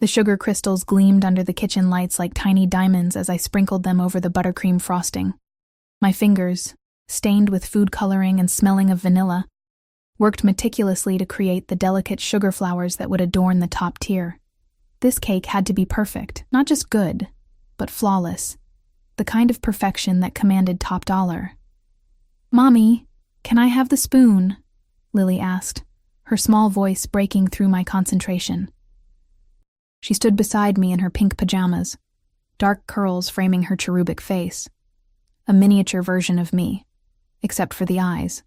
The sugar crystals gleamed under the kitchen lights like tiny diamonds as I sprinkled them over the buttercream frosting. My fingers, stained with food coloring and smelling of vanilla, worked meticulously to create the delicate sugar flowers that would adorn the top tier. This cake had to be perfect, not just good, but flawless, the kind of perfection that commanded top dollar. "Mommy, can I have the spoon?" Lily asked, her small voice breaking through my concentration. She stood beside me in her pink pajamas, dark curls framing her cherubic face. A miniature version of me, except for the eyes.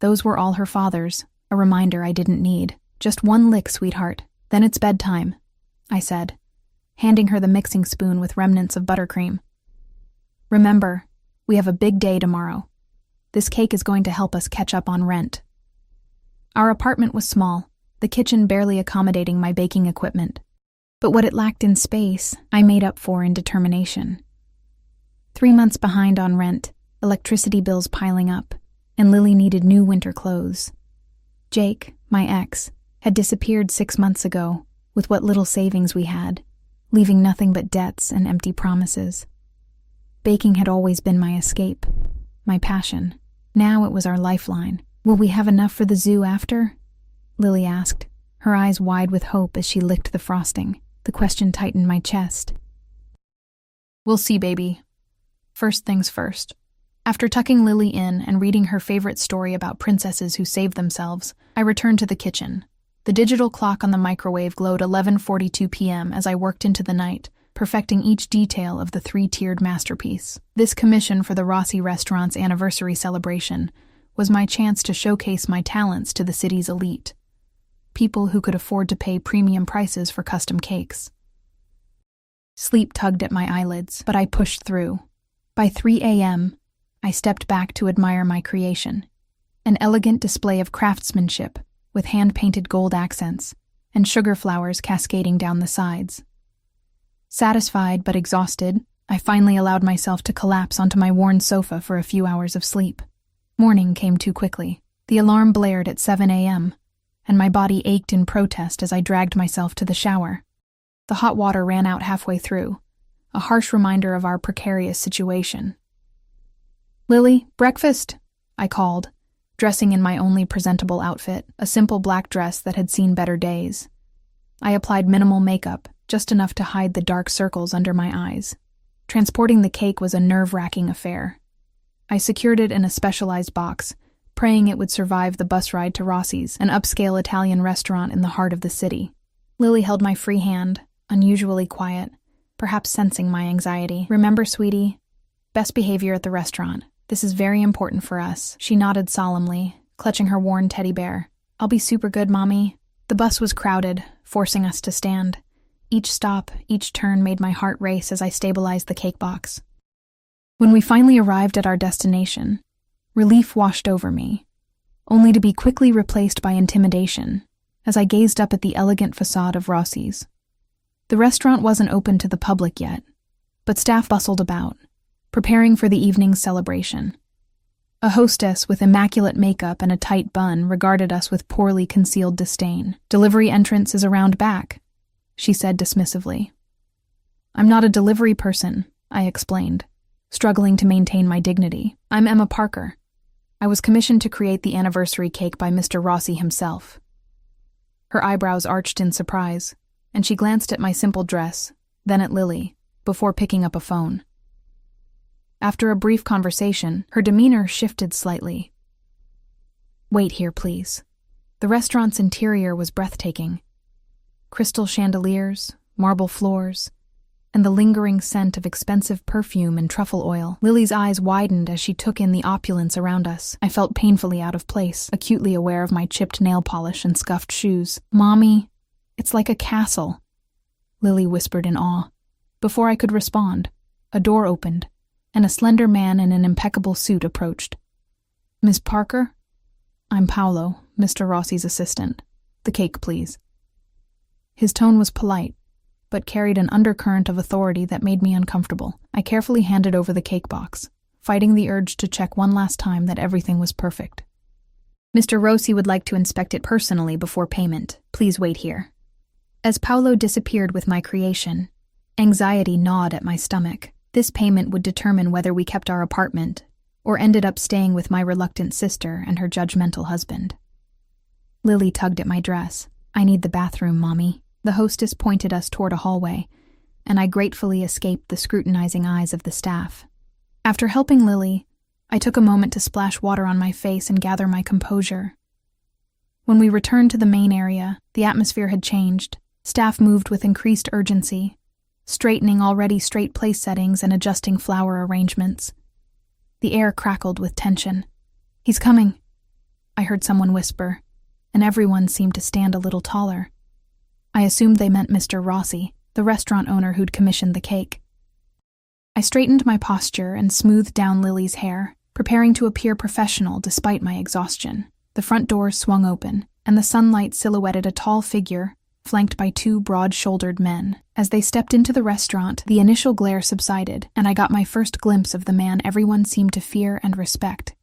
Those were all her father's, a reminder I didn't need. "Just one lick, sweetheart, then it's bedtime," I said, handing her the mixing spoon with remnants of buttercream. "Remember, we have a big day tomorrow. This cake is going to help us catch up on rent." Our apartment was small, the kitchen barely accommodating my baking equipment. But what it lacked in space, I made up for in determination. 3 months behind on rent, electricity bills piling up, and Lily needed new winter clothes. Jake, my ex, had disappeared 6 months ago, with what little savings we had, leaving nothing but debts and empty promises. Baking had always been my escape, my passion. Now it was our lifeline. "Will we have enough for the zoo after?" Lily asked, her eyes wide with hope as she licked the frosting. The question tightened my chest. "We'll see, baby. First things first." After tucking Lily in and reading her favorite story about princesses who saved themselves, I returned to the kitchen. The digital clock on the microwave glowed 11:42 p.m. as I worked into the night, perfecting each detail of the 3-tiered masterpiece. This commission for the Rossi restaurant's anniversary celebration was my chance to showcase my talents to the city's elite, people who could afford to pay premium prices for custom cakes. Sleep tugged at my eyelids, but I pushed through. By 3 a.m., I stepped back to admire my creation, an elegant display of craftsmanship with hand-painted gold accents and sugar flowers cascading down the sides. Satisfied but exhausted, I finally allowed myself to collapse onto my worn sofa for a few hours of sleep. Morning came too quickly. The alarm blared at 7 a.m., and my body ached in protest as I dragged myself to the shower. The hot water ran out halfway through, a harsh reminder of our precarious situation. "Lily, breakfast," I called, dressing in my only presentable outfit, a simple black dress that had seen better days. I applied minimal makeup, just enough to hide the dark circles under my eyes. Transporting the cake was a nerve-wracking affair. I secured it in a specialized box, praying it would survive the bus ride to Rossi's, an upscale Italian restaurant in the heart of the city. Lily held my free hand, unusually quiet, perhaps sensing my anxiety. "Remember, sweetie, best behavior at the restaurant. This is very important for us." She nodded solemnly, clutching her worn teddy bear. "I'll be super good, Mommy." The bus was crowded, forcing us to stand. Each stop, each turn made my heart race as I stabilized the cake box. When we finally arrived at our destination, relief washed over me, only to be quickly replaced by intimidation as I gazed up at the elegant facade of Rossi's. The restaurant wasn't open to the public yet, but staff bustled about, preparing for the evening's celebration. A hostess with immaculate makeup and a tight bun regarded us with poorly concealed disdain. "Delivery entrance is around back," she said dismissively. "I'm not a delivery person," I explained, struggling to maintain my dignity. "I'm Emma Parker. I was commissioned to create the anniversary cake by Mr. Rossi himself." Her eyebrows arched in surprise, and she glanced at my simple dress, then at Lily, before picking up a phone. After a brief conversation, her demeanor shifted slightly. "Wait here, please." The restaurant's interior was breathtaking. Crystal chandeliers, marble floors, and the lingering scent of expensive perfume and truffle oil. Lily's eyes widened as she took in the opulence around us. I felt painfully out of place, acutely aware of my chipped nail polish and scuffed shoes. "Mommy, it's like a castle," Lily whispered in awe. Before I could respond, a door opened, and a slender man in an impeccable suit approached. "Miss Parker?" "I'm Paolo, Mr. Rossi's assistant. The cake, please." His tone was polite, but carried an undercurrent of authority that made me uncomfortable. I carefully handed over the cake box, fighting the urge to check one last time that everything was perfect. "Mr. Rossi would like to inspect it personally before payment. Please wait here." As Paolo disappeared with my creation, anxiety gnawed at my stomach. This payment would determine whether we kept our apartment or ended up staying with my reluctant sister and her judgmental husband. Lily tugged at my dress. "I need the bathroom, Mommy." The hostess pointed us toward a hallway, and I gratefully escaped the scrutinizing eyes of the staff. After helping Lily, I took a moment to splash water on my face and gather my composure. When we returned to the main area, the atmosphere had changed. Staff moved with increased urgency, straightening already straight place settings and adjusting flower arrangements. The air crackled with tension. "He's coming," I heard someone whisper, and everyone seemed to stand a little taller. I assumed they meant Mr. Rossi, the restaurant owner who'd commissioned the cake. I straightened my posture and smoothed down Lily's hair, preparing to appear professional despite my exhaustion. The front doors swung open, and the sunlight silhouetted a tall figure, flanked by two broad-shouldered men. As they stepped into the restaurant, the initial glare subsided, and I got my first glimpse of the man everyone seemed to fear and respect.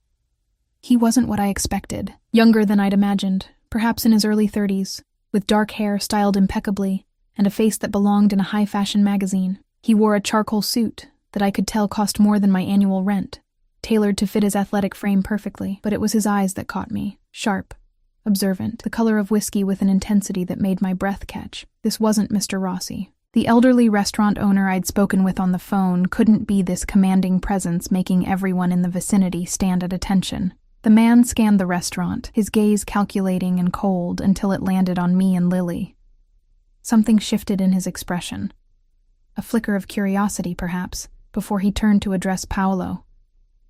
He wasn't what I expected. Younger than I'd imagined, perhaps in his early 30s, with dark hair styled impeccably, and a face that belonged in a high-fashion magazine. He wore a charcoal suit that I could tell cost more than my annual rent, tailored to fit his athletic frame perfectly, but it was his eyes that caught me, sharp, observant, the color of whiskey with an intensity that made my breath catch. This wasn't Mr. Rossi. The elderly restaurant owner I'd spoken with on the phone couldn't be this commanding presence making everyone in the vicinity stand at attention. The man scanned the restaurant, his gaze calculating and cold until it landed on me and Lily. Something shifted in his expression. A flicker of curiosity, perhaps, before he turned to address Paolo,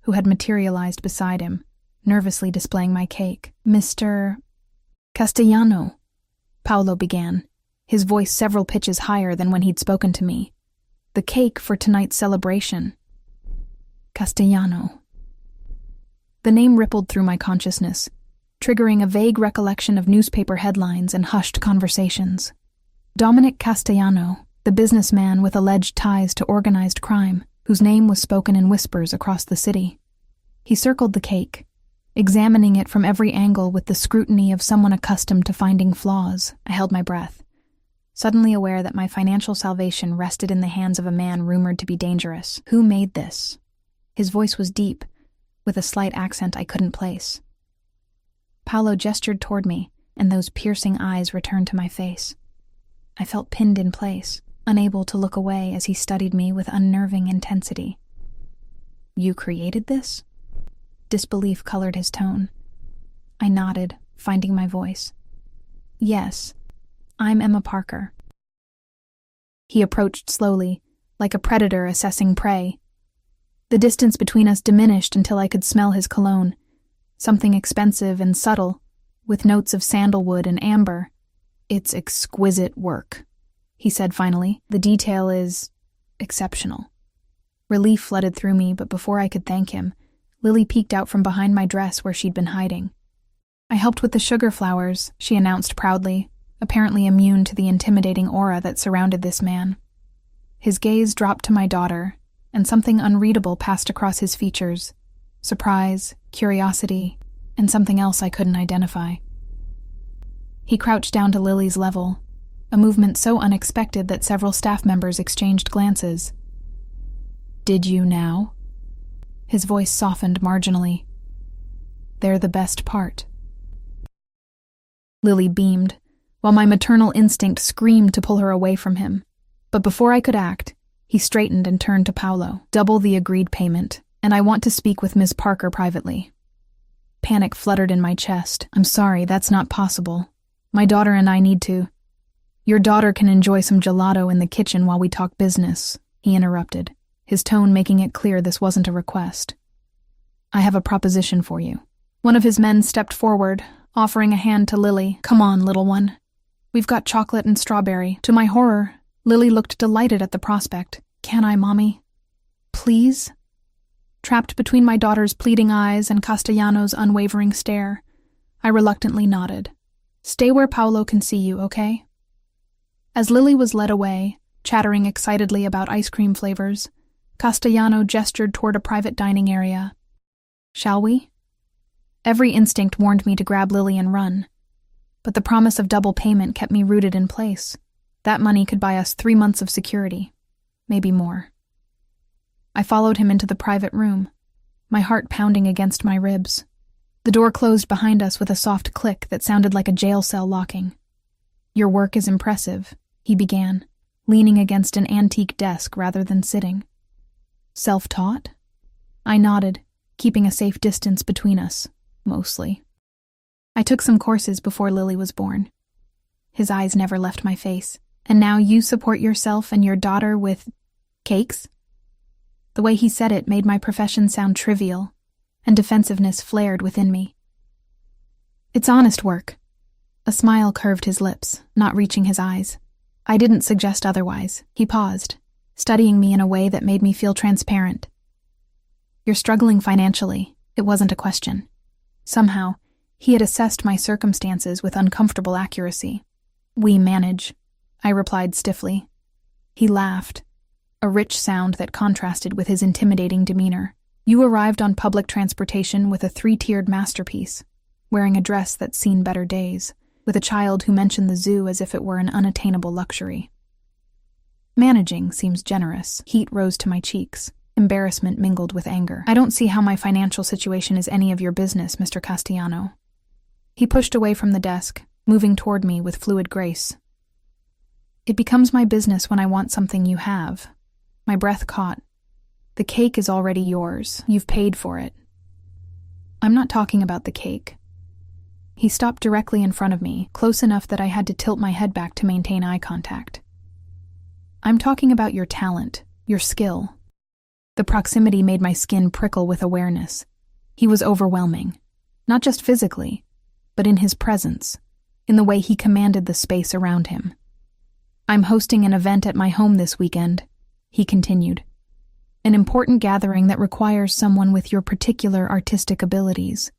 who had materialized beside him, nervously displaying my cake. "Mr. Castellano," Paolo began, his voice several pitches higher than when he'd spoken to me. "The cake for tonight's celebration." Castellano. The name rippled through my consciousness, triggering a vague recollection of newspaper headlines and hushed conversations. Dominic Castellano, the businessman with alleged ties to organized crime, whose name was spoken in whispers across the city. He circled the cake, examining it from every angle with the scrutiny of someone accustomed to finding flaws. I held my breath, suddenly aware that my financial salvation rested in the hands of a man rumored to be dangerous. Who made this? His voice was deep, with a slight accent I couldn't place. Paolo gestured toward me, and those piercing eyes returned to my face. I felt pinned in place, unable to look away as he studied me with unnerving intensity. "You created this?" Disbelief colored his tone. I nodded, finding my voice. "Yes, I'm Emma Parker." He approached slowly, like a predator assessing prey. The distance between us diminished until I could smell his cologne, something expensive and subtle, with notes of sandalwood and amber. "It's exquisite work," he said finally. "The detail is exceptional." Relief flooded through me, but before I could thank him, Lily peeked out from behind my dress where she'd been hiding. "I helped with the sugar flowers," she announced proudly, apparently immune to the intimidating aura that surrounded this man. His gaze dropped to my daughter, and something unreadable passed across his features: surprise, curiosity, and something else I couldn't identify. He crouched down to Lily's level, a movement so unexpected that several staff members exchanged glances. "Did you now?" His voice softened marginally. "They're the best part." Lily beamed, while my maternal instinct screamed to pull her away from him. But before I could act, he straightened and turned to Paolo. "Double the agreed payment, and I want to speak with Ms. Parker privately." Panic fluttered in my chest. "I'm sorry, that's not possible. My daughter and I need to—" "Your daughter can enjoy some gelato in the kitchen while we talk business," he interrupted, his tone making it clear this wasn't a request. "I have a proposition for you." One of his men stepped forward, offering a hand to Lily. "Come on, little one. We've got chocolate and strawberry." To my horror, Lily looked delighted at the prospect. "Can I, Mommy? Please?" Trapped between my daughter's pleading eyes and Castellano's unwavering stare, I reluctantly nodded. "Stay where Paolo can see you, okay?" As Lily was led away, chattering excitedly about ice cream flavors, Castellano gestured toward a private dining area. "Shall we?" Every instinct warned me to grab Lily and run, but the promise of double payment kept me rooted in place. That money could buy us 3 months of security, maybe more. I followed him into the private room, my heart pounding against my ribs. The door closed behind us with a soft click that sounded like a jail cell locking. "Your work is impressive," he began, leaning against an antique desk rather than sitting. "Self-taught?" I nodded, keeping a safe distance between us, mostly. "I took some courses before Lily was born." His eyes never left my face. "And now you support yourself and your daughter with cakes?" The way he said it made my profession sound trivial, and defensiveness flared within me. "It's honest work." A smile curved his lips, not reaching his eyes. I didn't suggest otherwise. He paused, studying me in a way that made me feel transparent. "You're struggling financially." It wasn't a question. Somehow, he had assessed my circumstances with uncomfortable accuracy. "We manage," I replied stiffly. He laughed, a rich sound that contrasted with his intimidating demeanor. "You arrived on public transportation with a 3-tiered masterpiece, wearing a dress that's seen better days, with a child who mentioned the zoo as if it were an unattainable luxury." Managing seems generous. Heat rose to my cheeks. Embarrassment mingled with anger. "I don't see how my financial situation is any of your business, Mr. Castellano." He pushed away from the desk, moving toward me with fluid grace. "It becomes my business when I want something you have." My breath caught. "The cake is already yours. You've paid for it." "I'm not talking about the cake." He stopped directly in front of me, close enough that I had to tilt my head back to maintain eye contact. "I'm talking about your talent, your skill." The proximity made my skin prickle with awareness. He was overwhelming, not just physically, but in his presence, in the way he commanded the space around him. "I'm hosting an event at my home this weekend," he continued. "An important gathering that requires someone with your particular artistic abilities.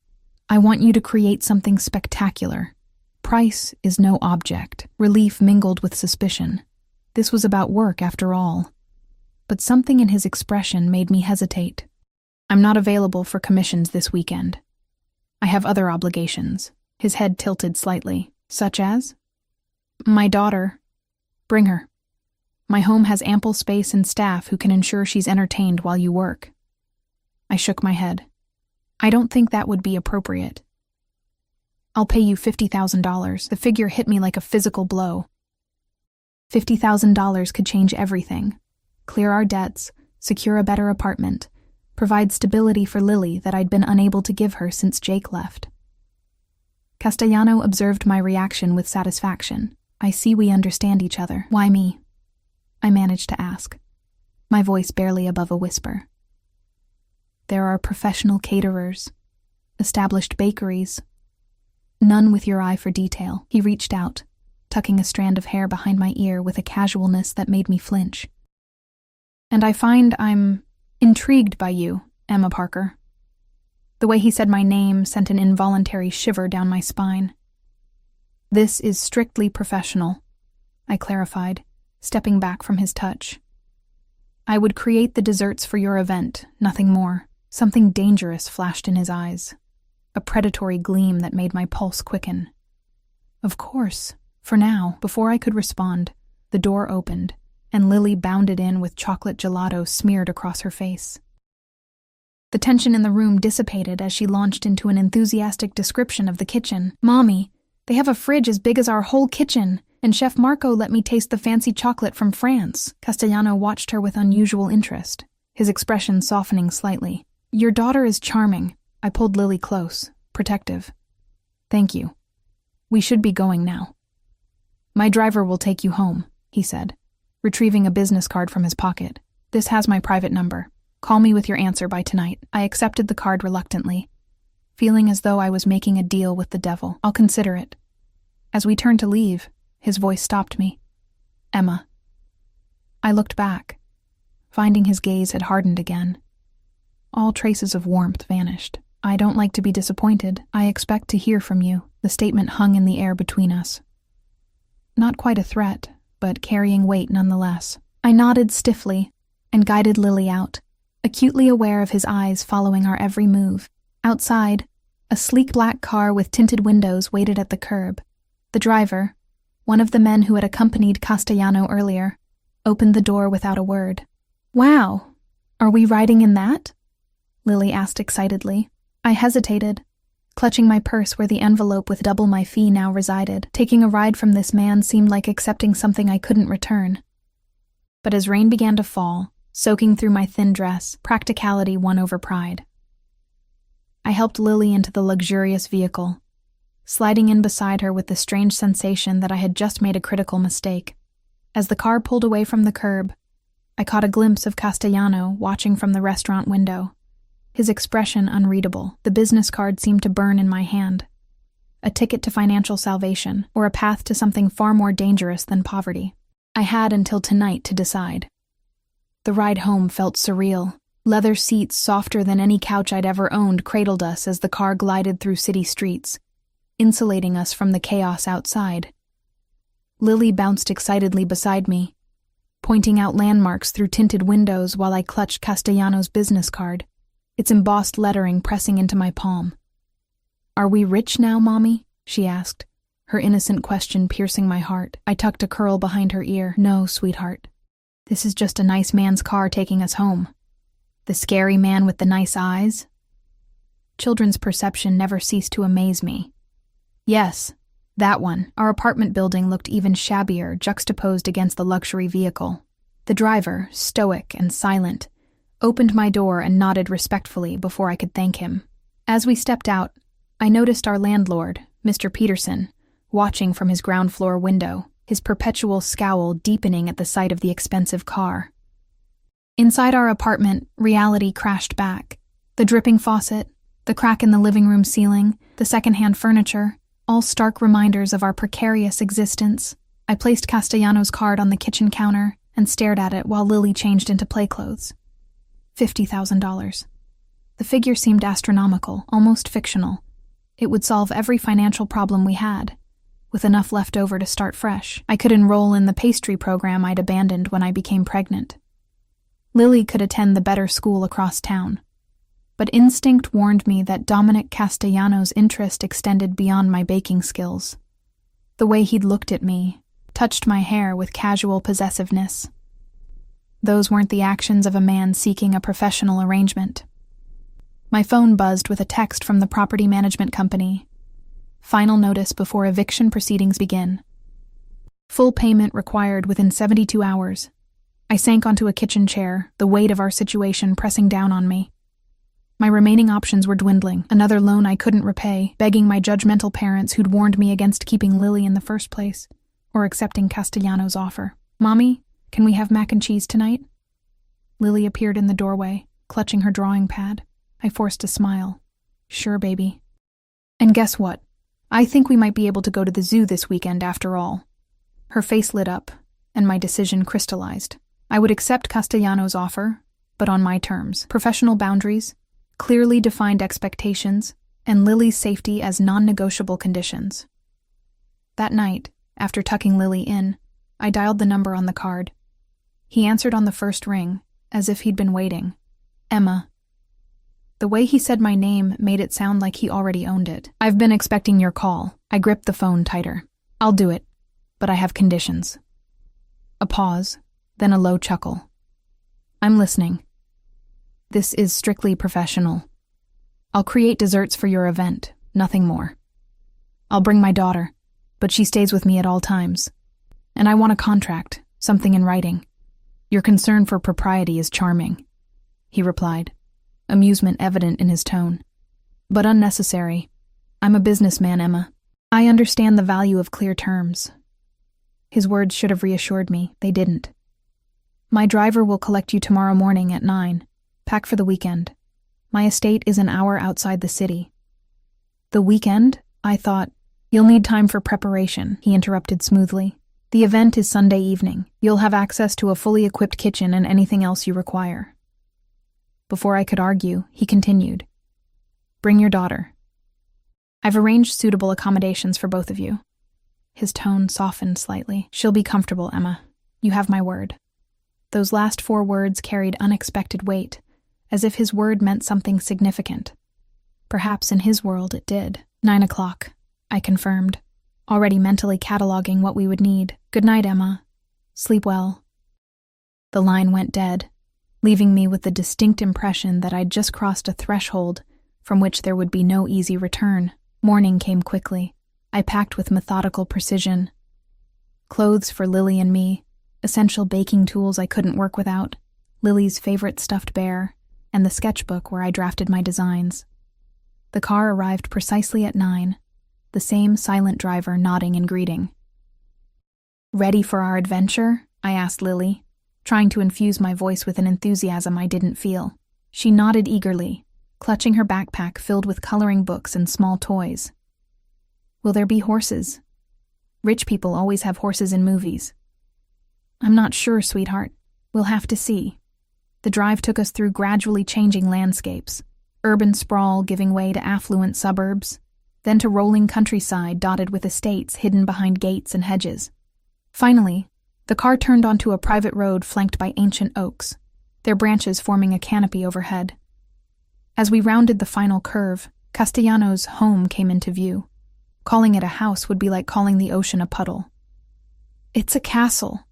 I want you to create something spectacular. Price is no object." Relief mingled with suspicion. This was about work, after all. But something in his expression made me hesitate. "I'm not available for commissions this weekend. I have other obligations." His head tilted slightly. "Such as?" "My daughter. Bring her. My home has ample space and staff who can ensure she's entertained while you work." I shook my head. "I don't think that would be appropriate." "I'll pay you $50,000. The figure hit me like a physical blow. $50,000 could change everything. Clear our debts, secure a better apartment, provide stability for Lily that I'd been unable to give her since Jake left. Castellano observed my reaction with satisfaction. "I see we understand each other." "Why me?" I managed to ask, my voice barely above a whisper. "There are professional caterers, established bakeries. None with your eye for detail." He reached out, tucking a strand of hair behind my ear with a casualness that made me flinch. "And I find I'm intrigued by you, Emma Parker." The way he said my name sent an involuntary shiver down my spine. "This is strictly professional," I clarified, stepping back from his touch. "I would create the desserts for your event, nothing more." Something dangerous flashed in his eyes, a predatory gleam that made my pulse quicken. "Of course." For now, before I could respond, the door opened, and Lily bounded in with chocolate gelato smeared across her face. The tension in the room dissipated as she launched into an enthusiastic description of the kitchen. "Mommy, they have a fridge as big as our whole kitchen, and Chef Marco let me taste the fancy chocolate from France." Castellano watched her with unusual interest, his expression softening slightly. "Your daughter is charming." I pulled Lily close, protective. "Thank you. We should be going now." "My driver will take you home," he said, retrieving a business card from his pocket. "This has my private number. Call me with your answer by tonight." I accepted the card reluctantly, feeling as though I was making a deal with the devil. "I'll consider it." As we turned to leave, his voice stopped me. "Emma." I looked back, finding his gaze had hardened again. All traces of warmth vanished. "I don't like to be disappointed. I expect to hear from you." The statement hung in the air between us. Not quite a threat, but carrying weight nonetheless. I nodded stiffly and guided Lily out, acutely aware of his eyes following our every move. Outside, a sleek black car with tinted windows waited at the curb. The driver, One of the men who had accompanied Castellano earlier opened the door without a word. "Wow, are we riding in that?" Lily asked excitedly. I hesitated, clutching my purse where the envelope with double my fee now resided. Taking a ride from this man seemed like accepting something I couldn't return. But as rain began to fall, soaking through my thin dress, practicality won over pride. I helped Lily into the luxurious vehicle, sliding in beside her with the strange sensation that I had just made a critical mistake. As the car pulled away from the curb, I caught a glimpse of Castellano watching from the restaurant window. His expression unreadable. The business card seemed to burn in my hand. A ticket to financial salvation, or a path to something far more dangerous than poverty. I had until tonight to decide. The ride home felt surreal. Leather seats softer than any couch I'd ever owned cradled us as the car glided through city streets, insulating us from the chaos outside. Lily bounced excitedly beside me, pointing out landmarks through tinted windows while I clutched Castellano's business card, its embossed lettering pressing into my palm. "Are we rich now, Mommy?" she asked, her innocent question piercing my heart. I tucked a curl behind her ear. "No, sweetheart. This is just a nice man's car taking us home. The scary man with the nice eyes?" Children's perception never ceased to amaze me. Yes, that one. Our apartment building looked even shabbier, juxtaposed against the luxury vehicle. The driver, stoic and silent, opened my door and nodded respectfully before I could thank him. As we stepped out, I noticed our landlord, Mr. Peterson, watching from his ground floor window, his perpetual scowl deepening at the sight of the expensive car. Inside our apartment, reality crashed back. The dripping faucet, the crack in the living room ceiling, the secondhand furniture, all stark reminders of our precarious existence. I placed Castellano's card on the kitchen counter and stared at it while Lily changed into play clothes. $50,000. The figure seemed astronomical, almost fictional. It would solve every financial problem we had, with enough left over to start fresh. I could enroll in the pastry program I'd abandoned when I became pregnant. Lily could attend the better school across town. But instinct warned me that Dominic Castellano's interest extended beyond my baking skills. The way he'd looked at me, touched my hair with casual possessiveness. Those weren't the actions of a man seeking a professional arrangement. My phone buzzed with a text from the property management company. Final notice before eviction proceedings begin. Full payment required within 72 hours. I sank onto a kitchen chair, the weight of our situation pressing down on me. My remaining options were dwindling, another loan I couldn't repay, begging my judgmental parents who'd warned me against keeping Lily in the first place, or accepting Castellano's offer. "Mommy, can we have mac and cheese tonight?" Lily appeared in the doorway, clutching her drawing pad. I forced a smile. "Sure, baby." "And guess what? I think we might be able to go to the zoo this weekend after all." Her face lit up, and my decision crystallized. I would accept Castellano's offer, but on my terms. Professional boundaries, clearly defined expectations, and Lily's safety as non-negotiable conditions. That night, after tucking Lily in, I dialed the number on the card. He answered on the first ring, as if he'd been waiting. "Emma." The way he said my name made it sound like he already owned it. "I've been expecting your call." I gripped the phone tighter. "I'll do it, but I have conditions." A pause, then a low chuckle. "I'm listening." "This is strictly professional. I'll create desserts for your event, nothing more. I'll bring my daughter, but she stays with me at all times. And I want a contract, something in writing. Your concern for propriety is charming," he replied, amusement evident in his tone. "But unnecessary. I'm a businessman, Emma. I understand the value of clear terms." His words should have reassured me. They didn't. "My driver will collect you tomorrow morning at 9. Pack for the weekend. My estate is an hour outside the city." "The weekend?" I thought. "You'll need time for preparation," he interrupted smoothly. "The event is Sunday evening. You'll have access to a fully equipped kitchen and anything else you require." Before I could argue, he continued. "Bring your daughter. I've arranged suitable accommodations for both of you." His tone softened slightly. "She'll be comfortable, Emma. You have my word." Those last 4 words carried unexpected weight, as if his word meant something significant. Perhaps in his world it did. 9 o'clock, I confirmed. already mentally cataloging what we would need. Good night, Emma. Sleep well. The line went dead, leaving me with the distinct impression that I'd just crossed a threshold from which there would be no easy return. Morning came quickly. I packed with methodical precision. Clothes for Lily and me, essential baking tools I couldn't work without, Lily's favorite stuffed bear, and the sketchbook where I drafted my designs. The car arrived precisely at 9, the same silent driver nodding in greeting. Ready for our adventure? I asked Lily, trying to infuse my voice with an enthusiasm I didn't feel. She nodded eagerly, clutching her backpack filled with coloring books and small toys. Will there be horses? Rich people always have horses in movies. I'm not sure, sweetheart. We'll have to see. The drive took us through gradually changing landscapes, urban sprawl giving way to affluent suburbs, then to rolling countryside dotted with estates hidden behind gates and hedges. Finally, the car turned onto a private road flanked by ancient oaks, their branches forming a canopy overhead. As we rounded the final curve, Castellano's home came into view. Calling it a house would be like calling the ocean a puddle. It's a castle,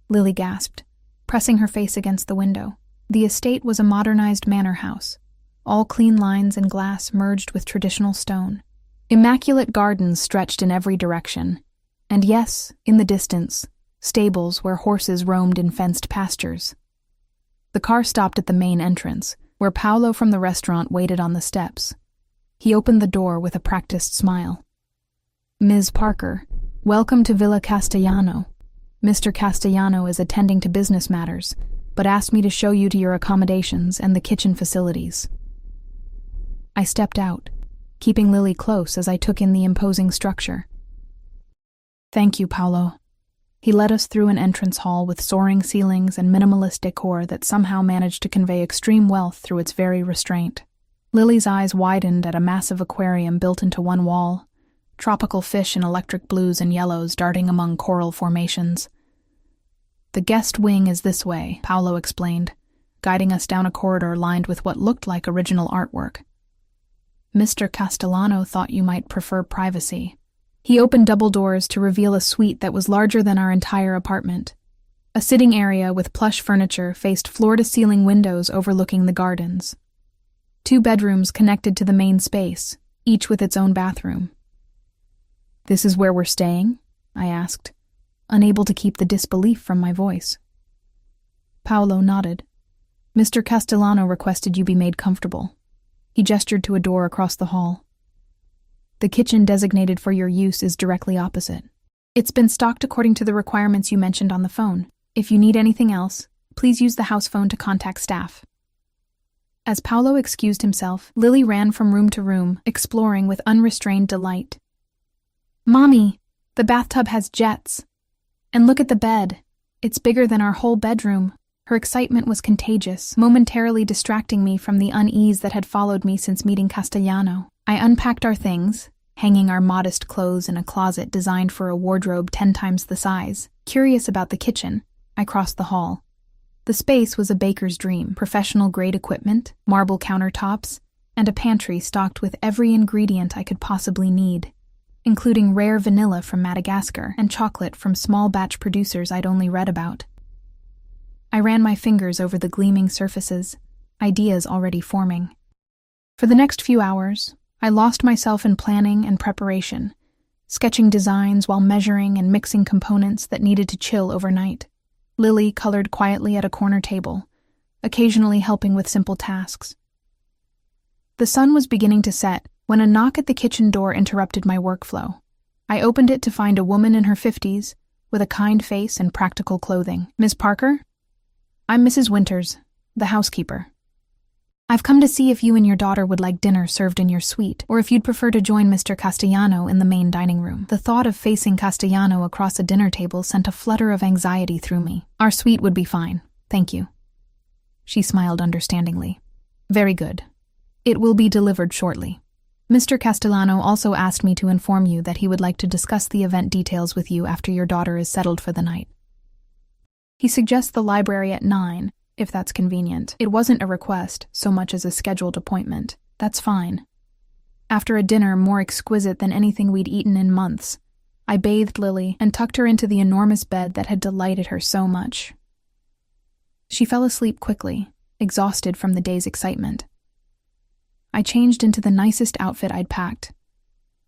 Lily gasped, pressing her face against the window. The estate was a modernized manor house, all clean lines and glass merged with traditional stone. Immaculate gardens stretched in every direction, and yes, in the distance, stables where horses roamed in fenced pastures. The car stopped at the main entrance, where Paolo from the restaurant waited on the steps. He opened the door with a practiced smile. Ms. Parker, welcome to Villa Castellano. Mr. Castellano is attending to business matters, but asked me to show you to your accommodations and the kitchen facilities. I stepped out, keeping Lily close as I took in the imposing structure. Thank you, Paolo. He led us through an entrance hall with soaring ceilings and minimalist decor that somehow managed to convey extreme wealth through its very restraint. Lily's eyes widened at a massive aquarium built into one wall, tropical fish in electric blues and yellows darting among coral formations. The guest wing is this way, Paolo explained, guiding us down a corridor lined with what looked like original artwork. Mr. Castellano thought you might prefer privacy. He opened double doors to reveal a suite that was larger than our entire apartment. A sitting area with plush furniture faced floor-to-ceiling windows overlooking the gardens. 2 bedrooms connected to the main space, each with its own bathroom. This is where we're staying? I asked, unable to keep the disbelief from my voice. Paolo nodded. Mr. Castellano requested you be made comfortable. He gestured to a door across the hall. The kitchen designated for your use is directly opposite. It's been stocked according to the requirements you mentioned on the phone. If you need anything else, please use the house phone to contact staff. As Paolo excused himself, Lily ran from room to room, exploring with unrestrained delight. Mommy, the bathtub has jets. And look at the bed. It's bigger than our whole bedroom. Her excitement was contagious, momentarily distracting me from the unease that had followed me since meeting Castellano. I unpacked our things, hanging our modest clothes in a closet designed for a wardrobe 10 times the size. Curious about the kitchen, I crossed the hall. The space was a baker's dream, professional-grade equipment, marble countertops, and a pantry stocked with every ingredient I could possibly need, including rare vanilla from Madagascar and chocolate from small-batch producers I'd only read about. I ran my fingers over the gleaming surfaces, ideas already forming. For the next few hours, I lost myself in planning and preparation, sketching designs while measuring and mixing components that needed to chill overnight. Lily colored quietly at a corner table, occasionally helping with simple tasks. The sun was beginning to set when a knock at the kitchen door interrupted my workflow. I opened it to find a woman in her 50s, with a kind face and practical clothing. Ms. Parker? I'm Mrs. Winters, the housekeeper. I've come to see if you and your daughter would like dinner served in your suite, or if you'd prefer to join Mr. Castellano in the main dining room. The thought of facing Castellano across a dinner table sent a flutter of anxiety through me. Our suite would be fine, thank you. She smiled understandingly. Very good. It will be delivered shortly. Mr. Castellano also asked me to inform you that he would like to discuss the event details with you after your daughter is settled for the night. He suggests the library at 9, if that's convenient. It wasn't a request so much as a scheduled appointment. That's fine. After a dinner more exquisite than anything we'd eaten in months, I bathed Lily and tucked her into the enormous bed that had delighted her so much. She fell asleep quickly, exhausted from the day's excitement. I changed into the nicest outfit I'd packed,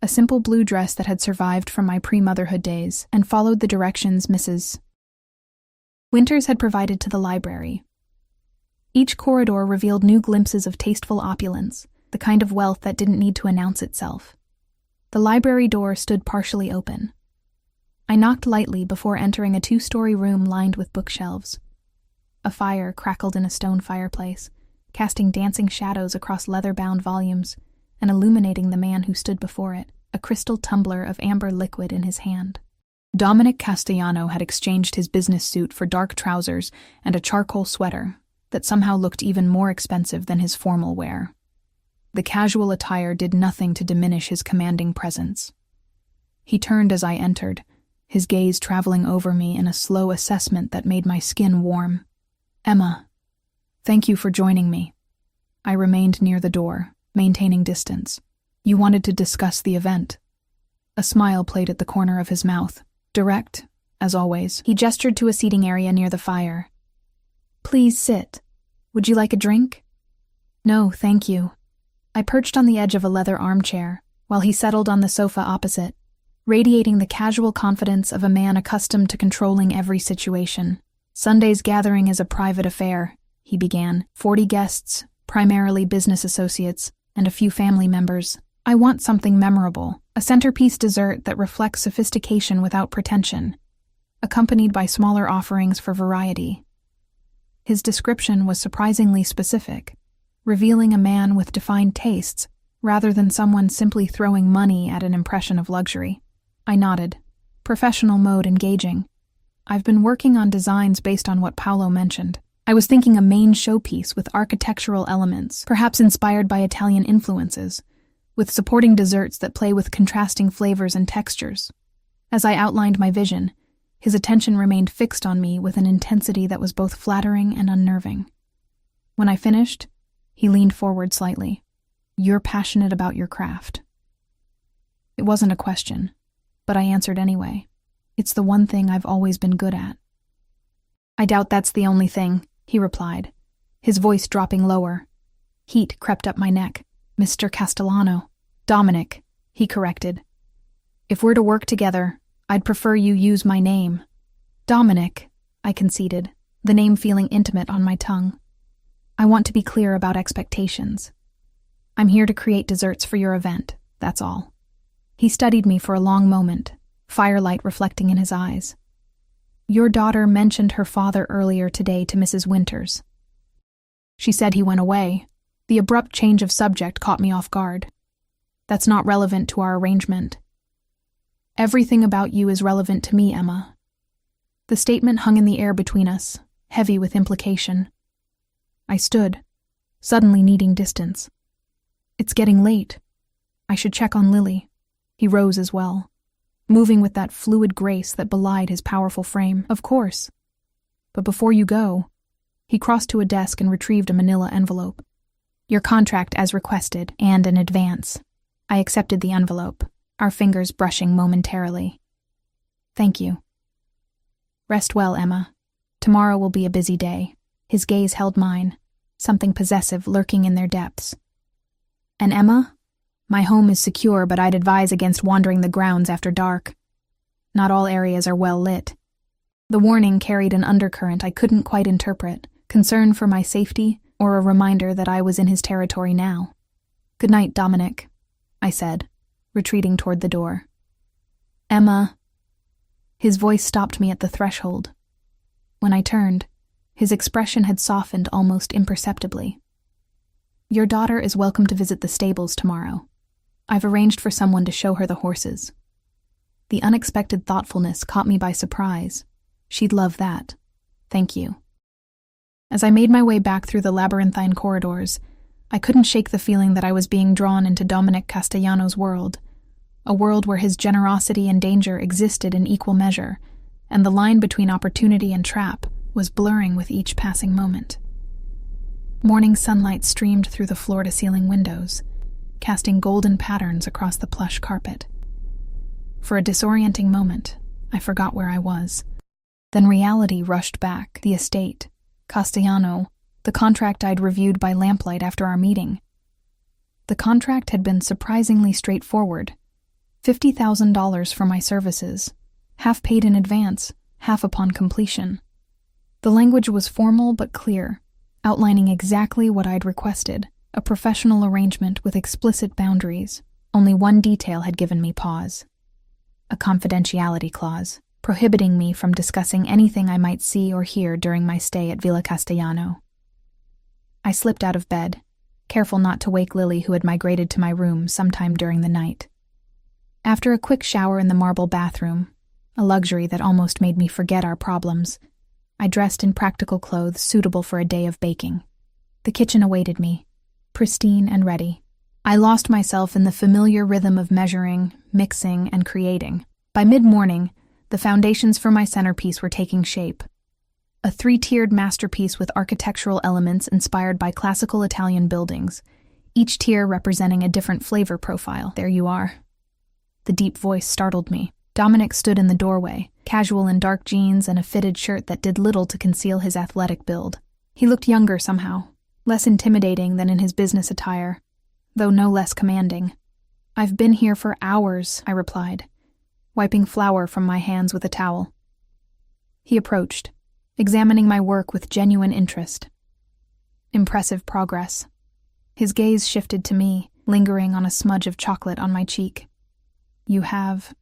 a simple blue dress that had survived from my pre-motherhood days, and followed the directions Mrs. Winters had provided to the library. Each corridor revealed new glimpses of tasteful opulence, the kind of wealth that didn't need to announce itself. The library door stood partially open. I knocked lightly before entering a 2-story room lined with bookshelves. A fire crackled in a stone fireplace, casting dancing shadows across leather-bound volumes and illuminating the man who stood before it, a crystal tumbler of amber liquid in his hand. Dominic Castellano had exchanged his business suit for dark trousers and a charcoal sweater that somehow looked even more expensive than his formal wear. The casual attire did nothing to diminish his commanding presence. He turned as I entered, his gaze traveling over me in a slow assessment that made my skin warm. "Emma, thank you for joining me." I remained near the door, maintaining distance. "You wanted to discuss the event." A smile played at the corner of his mouth, direct, as always. He gestured to a seating area near the fire. "Please sit. Would you like a drink?" "No, thank you." I perched on the edge of a leather armchair, while he settled on the sofa opposite, radiating the casual confidence of a man accustomed to controlling every situation. "Sunday's gathering is a private affair," he began. 40 guests, primarily business associates, and a few family members. "I want something memorable, a centerpiece dessert that reflects sophistication without pretension, accompanied by smaller offerings for variety." His description was surprisingly specific, revealing a man with defined tastes, rather than someone simply throwing money at an impression of luxury. I nodded, professional mode engaging. "I've been working on designs based on what Paolo mentioned. I was thinking a main showpiece with architectural elements, perhaps inspired by Italian influences, with supporting desserts that play with contrasting flavors and textures." As I outlined my vision, his attention remained fixed on me with an intensity that was both flattering and unnerving. When I finished, he leaned forward slightly. "You're passionate about your craft." It wasn't a question, but I answered anyway. "It's the one thing I've always been good at." "I doubt that's the only thing," he replied, his voice dropping lower. Heat crept up my neck. "Mr. Castellano." "Dominic," he corrected. "If we're to work together, I'd prefer you use my name." "Dominic," I conceded, the name feeling intimate on my tongue. "I want to be clear about expectations. I'm here to create desserts for your event, that's all." He studied me for a long moment, firelight reflecting in his eyes. "Your daughter mentioned her father earlier today to Mrs. Winters. She said he went away." The abrupt change of subject caught me off guard. "That's not relevant to our arrangement." "Everything about you is relevant to me, Emma." The statement hung in the air between us, heavy with implication. I stood, suddenly needing distance. "It's getting late. I should check on Lily." He rose as well, moving with that fluid grace that belied his powerful frame. "Of course. But before you go," he crossed to a desk and retrieved a manila envelope. "Your contract as requested, and an advance." I accepted the envelope, our fingers brushing momentarily. "Thank you." "Rest well, Emma. Tomorrow will be a busy day." His gaze held mine, something possessive lurking in their depths. "And Emma? My home is secure, but I'd advise against wandering the grounds after dark. Not all areas are well lit." The warning carried an undercurrent I couldn't quite interpret, concern for my safety or a reminder that I was in his territory now. "Good night, Dominic," I said, retreating toward the door. "Emma." His voice stopped me at the threshold. When I turned, his expression had softened almost imperceptibly. "Your daughter is welcome to visit the stables tomorrow. I've arranged for someone to show her the horses." The unexpected thoughtfulness caught me by surprise. She'd love that. Thank you. As I made my way back through the labyrinthine corridors, I couldn't shake the feeling that I was being drawn into Dominic Castellano's world, a world where his generosity and danger existed in equal measure, and the line between opportunity and trap was blurring with each passing moment. Morning sunlight streamed through the floor-to-ceiling windows, casting golden patterns across the plush carpet. For a disorienting moment, I forgot where I was. Then reality rushed back. The estate, Castellano, the contract I'd reviewed by lamplight after our meeting. The contract had been surprisingly straightforward. $50,000 for my services, half paid in advance, half upon completion. The language was formal but clear, outlining exactly what I'd requested, a professional arrangement with explicit boundaries. Only one detail had given me pause. A confidentiality clause, prohibiting me from discussing anything I might see or hear during my stay at Villa Castellano. I slipped out of bed, careful not to wake Lily, who had migrated to my room sometime during the night. After a quick shower in the marble bathroom, a luxury that almost made me forget our problems, I dressed in practical clothes suitable for a day of baking. The kitchen awaited me, pristine and ready. I lost myself in the familiar rhythm of measuring, mixing, and creating. By mid-morning, the foundations for my centerpiece were taking shape. A 3-tiered masterpiece with architectural elements inspired by classical Italian buildings, each tier representing a different flavor profile. There you are. The deep voice startled me. Dominic stood in the doorway, casual in dark jeans and a fitted shirt that did little to conceal his athletic build. He looked younger somehow, less intimidating than in his business attire, though no less commanding. "I've been here for hours," I replied, wiping flour from my hands with a towel. He approached, examining my work with genuine interest. Impressive progress. His gaze shifted to me, lingering on a smudge of chocolate on my cheek. "You have..."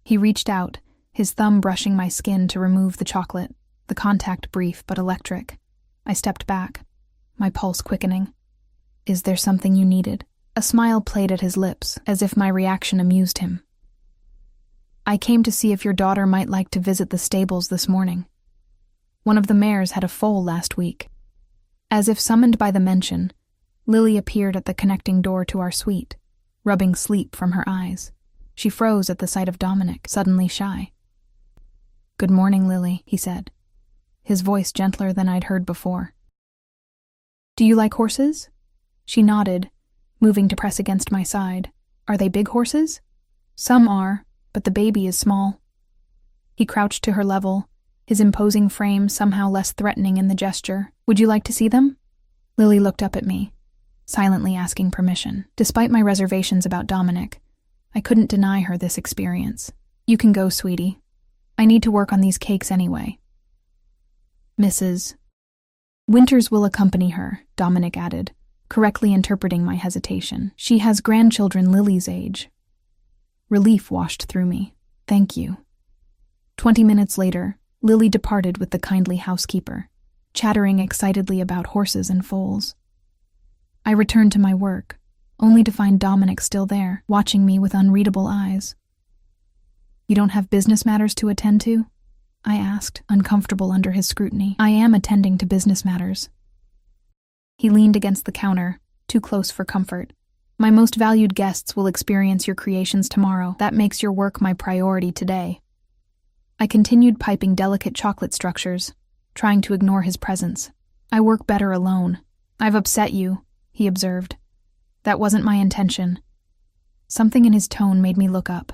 He reached out, his thumb brushing my skin to remove the chocolate, the contact brief but electric. I stepped back, my pulse quickening. "Is there something you needed?" A smile played at his lips, as if my reaction amused him. "I came to see if your daughter might like to visit the stables this morning. One of the mares had a foal last week." As if summoned by the mention, Lily appeared at the connecting door to our suite, rubbing sleep from her eyes. She froze at the sight of Dominic, suddenly shy. "Good morning, Lily," he said, his voice gentler than I'd heard before. "Do you like horses?" She nodded, moving to press against my side. "Are they big horses?" "Some are, but the baby is small." He crouched to her level, his imposing frame somehow less threatening in the gesture. "Would you like to see them?" Lily looked up at me, silently asking permission. Despite my reservations about Dominic, I couldn't deny her this experience. "You can go, sweetie. I need to work on these cakes anyway." "Mrs. Winters will accompany her," Dominic added, correctly interpreting my hesitation. "She has grandchildren Lily's age." Relief washed through me. "Thank you." 20 minutes later, Lily departed with the kindly housekeeper, chattering excitedly about horses and foals. I returned to my work, only to find Dominic still there, watching me with unreadable eyes. "You don't have business matters to attend to?" I asked, uncomfortable under his scrutiny. "I am attending to business matters." He leaned against the counter, too close for comfort. "My most valued guests will experience your creations tomorrow. That makes your work my priority today." I continued piping delicate chocolate structures, trying to ignore his presence. "I work better alone." "I've upset you," he observed. "That wasn't my intention." Something in his tone made me look up.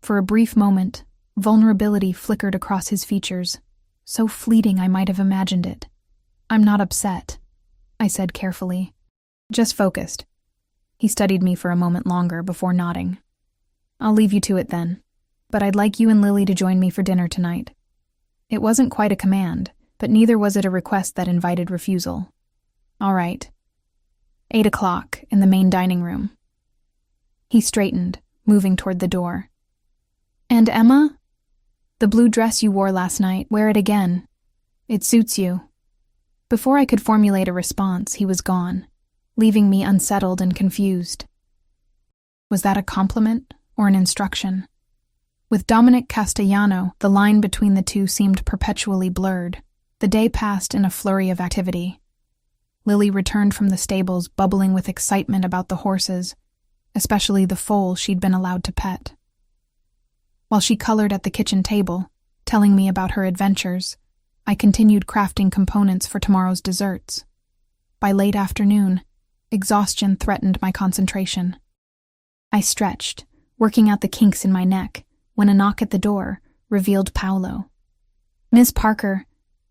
For a brief moment, vulnerability flickered across his features, so fleeting I might have imagined it. "I'm not upset," I said carefully. "Just focused." He studied me for a moment longer before nodding. "I'll leave you to it then, but I'd like you and Lily to join me for dinner tonight." It wasn't quite a command, but neither was it a request that invited refusal. "All right. 8 o'clock in the main dining room." He straightened, moving toward the door. "And Emma? The blue dress you wore last night, wear it again. It suits you." Before I could formulate a response, he was gone, leaving me unsettled and confused. Was that a compliment or an instruction? With Dominic Castellano, the line between the two seemed perpetually blurred. The day passed in a flurry of activity. Lily returned from the stables bubbling with excitement about the horses, especially the foal she'd been allowed to pet. While she colored at the kitchen table, telling me about her adventures, I continued crafting components for tomorrow's desserts. By late afternoon, exhaustion threatened my concentration. I stretched, working out the kinks in my neck, when a knock at the door revealed Paolo. "Miss Parker,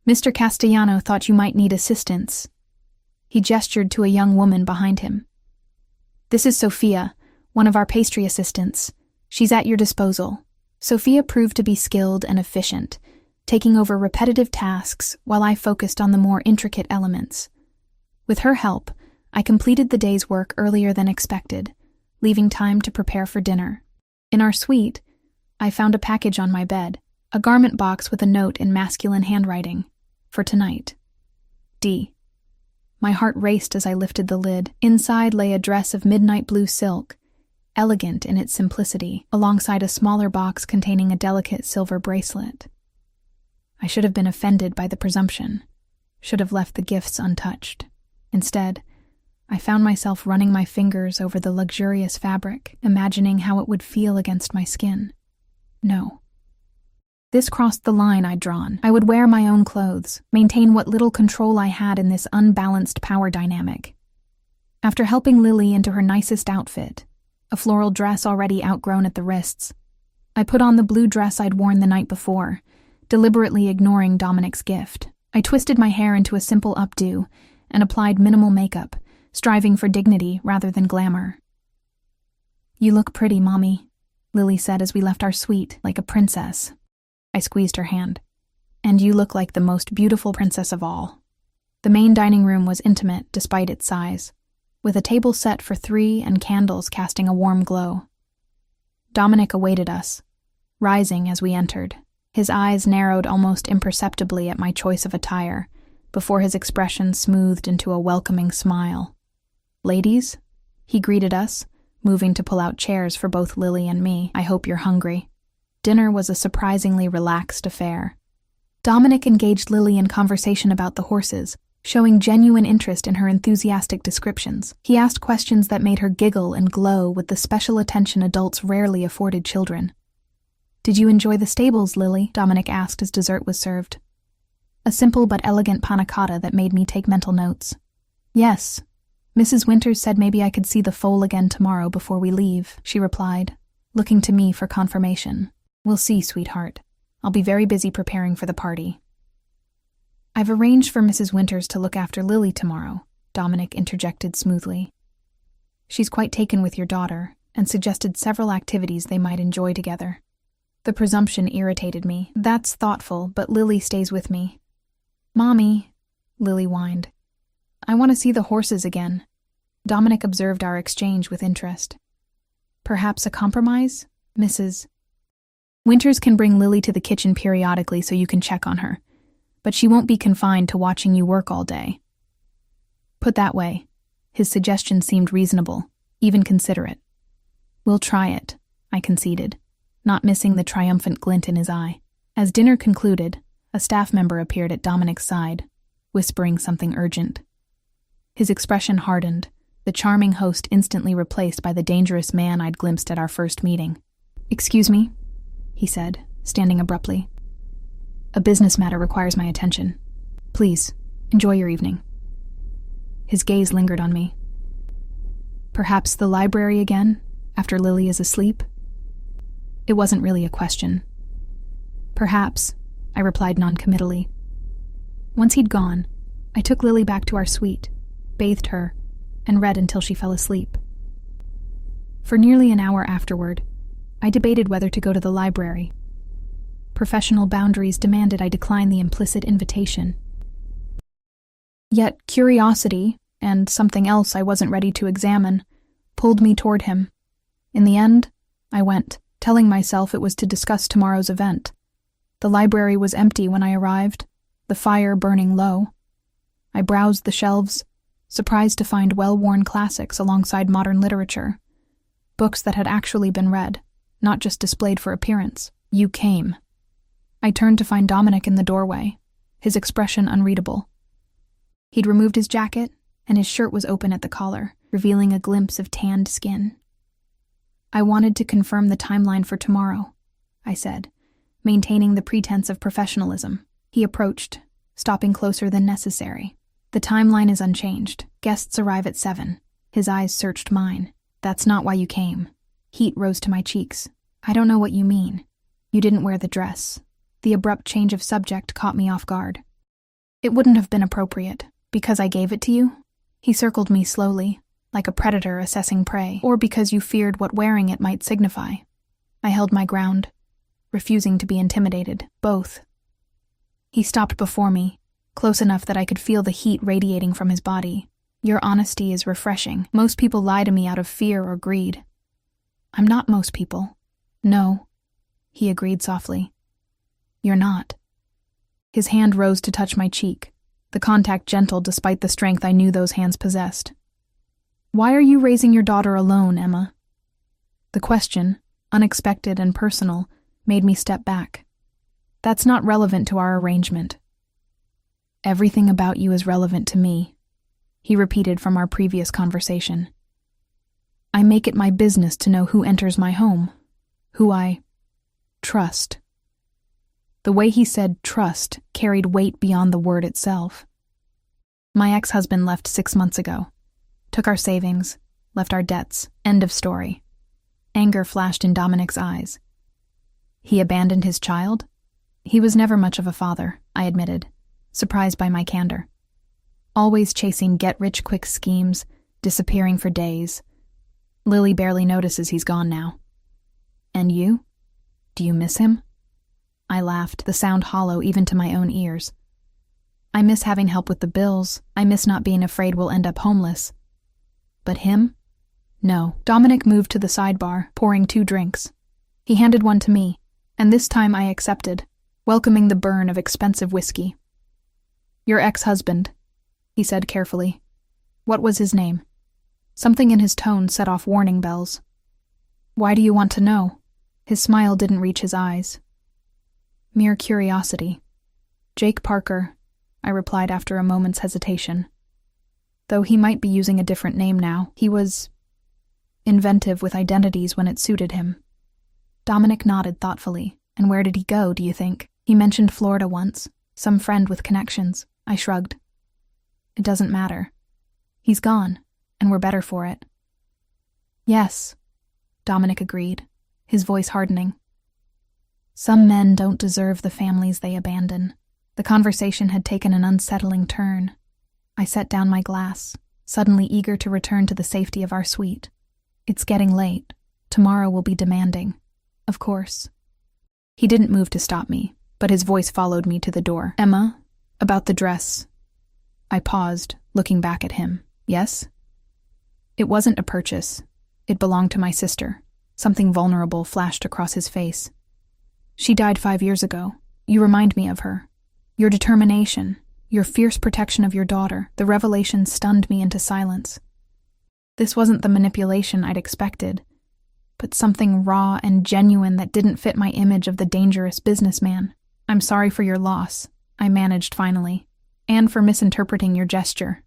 Mr. Castellano thought you might need assistance." He gestured to a young woman behind him. "This is Sophia, one of our pastry assistants. She's at your disposal." Sophia proved to be skilled and efficient, taking over repetitive tasks while I focused on the more intricate elements. With her help, I completed the day's work earlier than expected, leaving time to prepare for dinner. In our suite, I found a package on my bed, a garment box with a note in masculine handwriting. For tonight. D. My heart raced as I lifted the lid. Inside lay a dress of midnight blue silk, elegant in its simplicity, alongside a smaller box containing a delicate silver bracelet. I should have been offended by the presumption, should have left the gifts untouched. Instead, I found myself running my fingers over the luxurious fabric, imagining how it would feel against my skin. No. This crossed the line I'd drawn. I would wear my own clothes, maintain what little control I had in this unbalanced power dynamic. After helping Lily into her nicest outfit, a floral dress already outgrown at the wrists, I put on the blue dress I'd worn the night before, deliberately ignoring Dominic's gift. I twisted my hair into a simple updo and applied minimal makeup, striving for dignity rather than glamour. "You look pretty, Mommy," Lily said as we left our suite, "like a princess." I squeezed her hand. "And you look like the most beautiful princess of all." The main dining room was intimate despite its size, with a table set for 3 and candles casting a warm glow. Dominic awaited us, rising as we entered. His eyes narrowed almost imperceptibly at my choice of attire, before his expression smoothed into a welcoming smile. "Ladies," he greeted us, moving to pull out chairs for both Lily and me. "I hope you're hungry." Dinner was a surprisingly relaxed affair. Dominic engaged Lily in conversation about the horses, showing genuine interest in her enthusiastic descriptions. He asked questions that made her giggle and glow with the special attention adults rarely afforded children. "Did you enjoy the stables, Lily?" Dominic asked as dessert was served. A simple but elegant panna cotta that made me take mental notes. "Yes. Mrs. Winters said maybe I could see the foal again tomorrow before we leave," she replied, looking to me for confirmation. "We'll see, sweetheart. I'll be very busy preparing for the party." "I've arranged for Mrs. Winters to look after Lily tomorrow," Dominic interjected smoothly. "She's quite taken with your daughter, and suggested several activities they might enjoy together." The presumption irritated me. "That's thoughtful, but Lily stays with me." "Mommy," Lily whined, "I want to see the horses again." Dominic observed our exchange with interest. "Perhaps a compromise, Mrs. Winters can bring Lily to the kitchen periodically so you can check on her, but she won't be confined to watching you work all day." Put that way, his suggestion seemed reasonable, even considerate. "We'll try it," I conceded, not missing the triumphant glint in his eye. As dinner concluded, a staff member appeared at Dominic's side, whispering something urgent. His expression hardened, the charming host instantly replaced by the dangerous man I'd glimpsed at our first meeting. "Excuse me," he said, standing abruptly. "A business matter requires my attention. Please, enjoy your evening." His gaze lingered on me. "Perhaps the library again, after Lily is asleep?" It wasn't really a question. "Perhaps," I replied noncommittally. Once he'd gone, I took Lily back to our suite, bathed her, and read until she fell asleep. For nearly an hour afterward, I debated whether to go to the library. Professional boundaries demanded I decline the implicit invitation. Yet curiosity, and something else I wasn't ready to examine, pulled me toward him. In the end, I went, telling myself it was to discuss tomorrow's event. The library was empty when I arrived, the fire burning low. I browsed the shelves, surprised to find well-worn classics alongside modern literature, books that had actually been read, not just displayed for appearance. "You came." I turned to find Dominic in the doorway, his expression unreadable. He'd removed his jacket, and his shirt was open at the collar, revealing a glimpse of tanned skin. "I wanted to confirm the timeline for tomorrow," I said, maintaining the pretense of professionalism. He approached, stopping closer than necessary. "The timeline is unchanged. Guests arrive at 7. His eyes searched mine. "That's not why you came." Heat rose to my cheeks. I don't know what you mean. You didn't wear the dress. The abrupt change of subject caught me off guard. It wouldn't have been appropriate, because I gave it to you? He circled me slowly, like a predator assessing prey, or because you feared what wearing it might signify. I held my ground, refusing to be intimidated, both. He stopped before me, close enough that I could feel the heat radiating from his body. Your honesty is refreshing. Most people lie to me out of fear or greed. I'm not most people. No, he agreed softly. You're not. His hand rose to touch my cheek, the contact gentle despite the strength I knew those hands possessed. Why are you raising your daughter alone, Emma? The question, unexpected and personal, made me step back. That's not relevant to our arrangement. Everything about you is relevant to me, he repeated from our previous conversation. I make it my business to know who enters my home, who I trust. The way he said trust carried weight beyond the word itself. My ex-husband left 6 months ago. Took our savings, left our debts, end of story. Anger flashed in Dominic's eyes. He abandoned his child? He was never much of a father, I admitted, surprised by my candor. Always chasing get-rich-quick schemes, disappearing for days. Lily barely notices he's gone now. And you? Do you miss him? I laughed, the sound hollow even to my own ears. I miss having help with the bills. I miss not being afraid we'll end up homeless. But him? No. Dominic moved to the sidebar, pouring 2 drinks. He handed one to me, and this time I accepted, welcoming the burn of expensive whiskey. Your ex-husband, he said carefully. What was his name? Something in his tone set off warning bells. Why do you want to know? His smile didn't reach his eyes. Mere curiosity. Jake Parker, I replied after a moment's hesitation. Though he might be using a different name now, he was inventive with identities when it suited him. Dominic nodded thoughtfully. And where did he go, do you think? He mentioned Florida once. Some friend with connections. I shrugged. It doesn't matter. He's gone, and we're better for it. Yes, Dominic agreed, his voice hardening. Some men don't deserve the families they abandon. The conversation had taken an unsettling turn. I set down my glass, suddenly eager to return to the safety of our suite. It's getting late. Tomorrow will be demanding. Of course. He didn't move to stop me, but his voice followed me to the door. Emma, about the dress. I paused, looking back at him. Yes? It wasn't a purchase. It belonged to my sister. Something vulnerable flashed across his face. She died 5 years ago. You remind me of her. Your determination, your fierce protection of your daughter, the revelation stunned me into silence. This wasn't the manipulation I'd expected, but something raw and genuine that didn't fit my image of the dangerous businessman. I'm sorry for your loss, I managed finally, and for misinterpreting your gesture.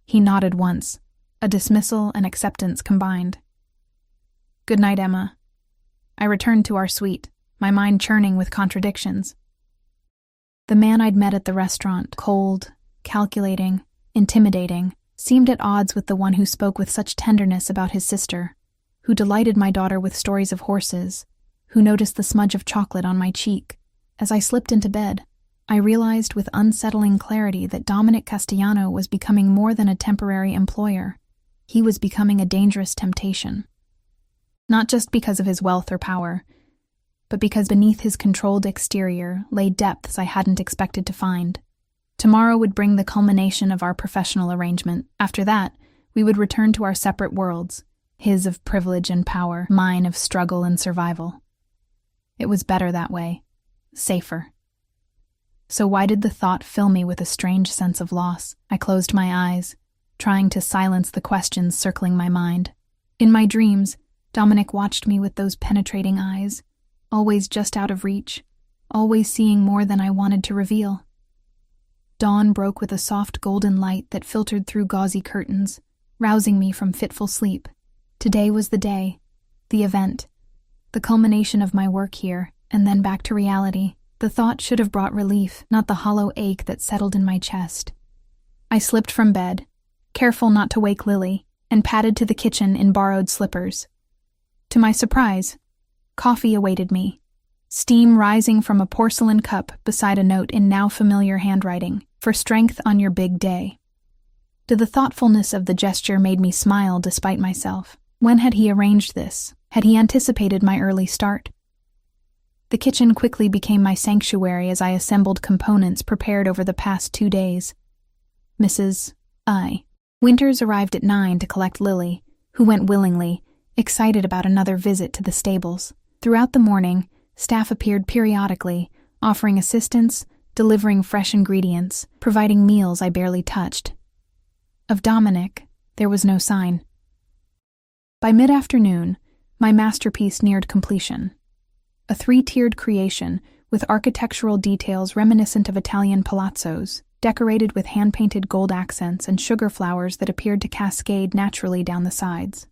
He nodded once, a dismissal and acceptance combined. Good night, Emma. I returned to our suite, my mind churning with contradictions. The man I'd met at the restaurant, cold, calculating, intimidating, seemed at odds with the one who spoke with such tenderness about his sister, who delighted my daughter with stories of horses, who noticed the smudge of chocolate on my cheek. As I slipped into bed, I realized with unsettling clarity that Dominic Castellano was becoming more than a temporary employer. He was becoming a dangerous temptation. Not just because of his wealth or power, but because beneath his controlled exterior lay depths I hadn't expected to find. Tomorrow would bring the culmination of our professional arrangement. After that, we would return to our separate worlds, his of privilege and power, mine of struggle and survival. It was better that way, safer. So why did the thought fill me with a strange sense of loss? I closed my eyes, trying to silence the questions circling my mind. In my dreams, Dominic watched me with those penetrating eyes, always just out of reach, always seeing more than I wanted to reveal. Dawn broke with a soft golden light that filtered through gauzy curtains, rousing me from fitful sleep. Today was the day, the event, the culmination of my work here, and then back to reality. The thought should have brought relief, not the hollow ache that settled in my chest. I slipped from bed, careful not to wake Lily, and padded to the kitchen in borrowed slippers. To my surprise, coffee awaited me, steam rising from a porcelain cup beside a note in now familiar handwriting, "For strength on your big day." The thoughtfulness of the gesture made me smile despite myself. When had he arranged this? Had he anticipated my early start? The kitchen quickly became my sanctuary as I assembled components prepared over the past 2 days. Mrs. Winters arrived at 9 to collect Lily, who went willingly, excited about another visit to the stables. Throughout the morning, staff appeared periodically, offering assistance, delivering fresh ingredients, providing meals I barely touched. Of Dominic, there was no sign. By mid-afternoon, my masterpiece neared completion. A 3-tiered creation with architectural details reminiscent of Italian palazzos, decorated with hand-painted gold accents and sugar flowers that appeared to cascade naturally down the sides.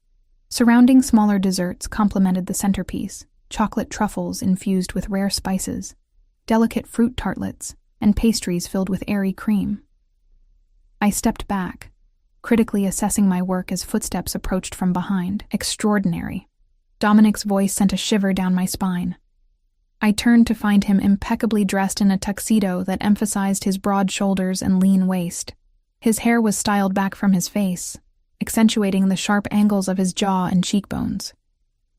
Surrounding smaller desserts complemented the centerpiece, chocolate truffles infused with rare spices, delicate fruit tartlets, and pastries filled with airy cream. I stepped back, critically assessing my work as footsteps approached from behind. Extraordinary. Dominic's voice sent a shiver down my spine. I turned to find him impeccably dressed in a tuxedo that emphasized his broad shoulders and lean waist. His hair was styled back from his face, accentuating the sharp angles of his jaw and cheekbones.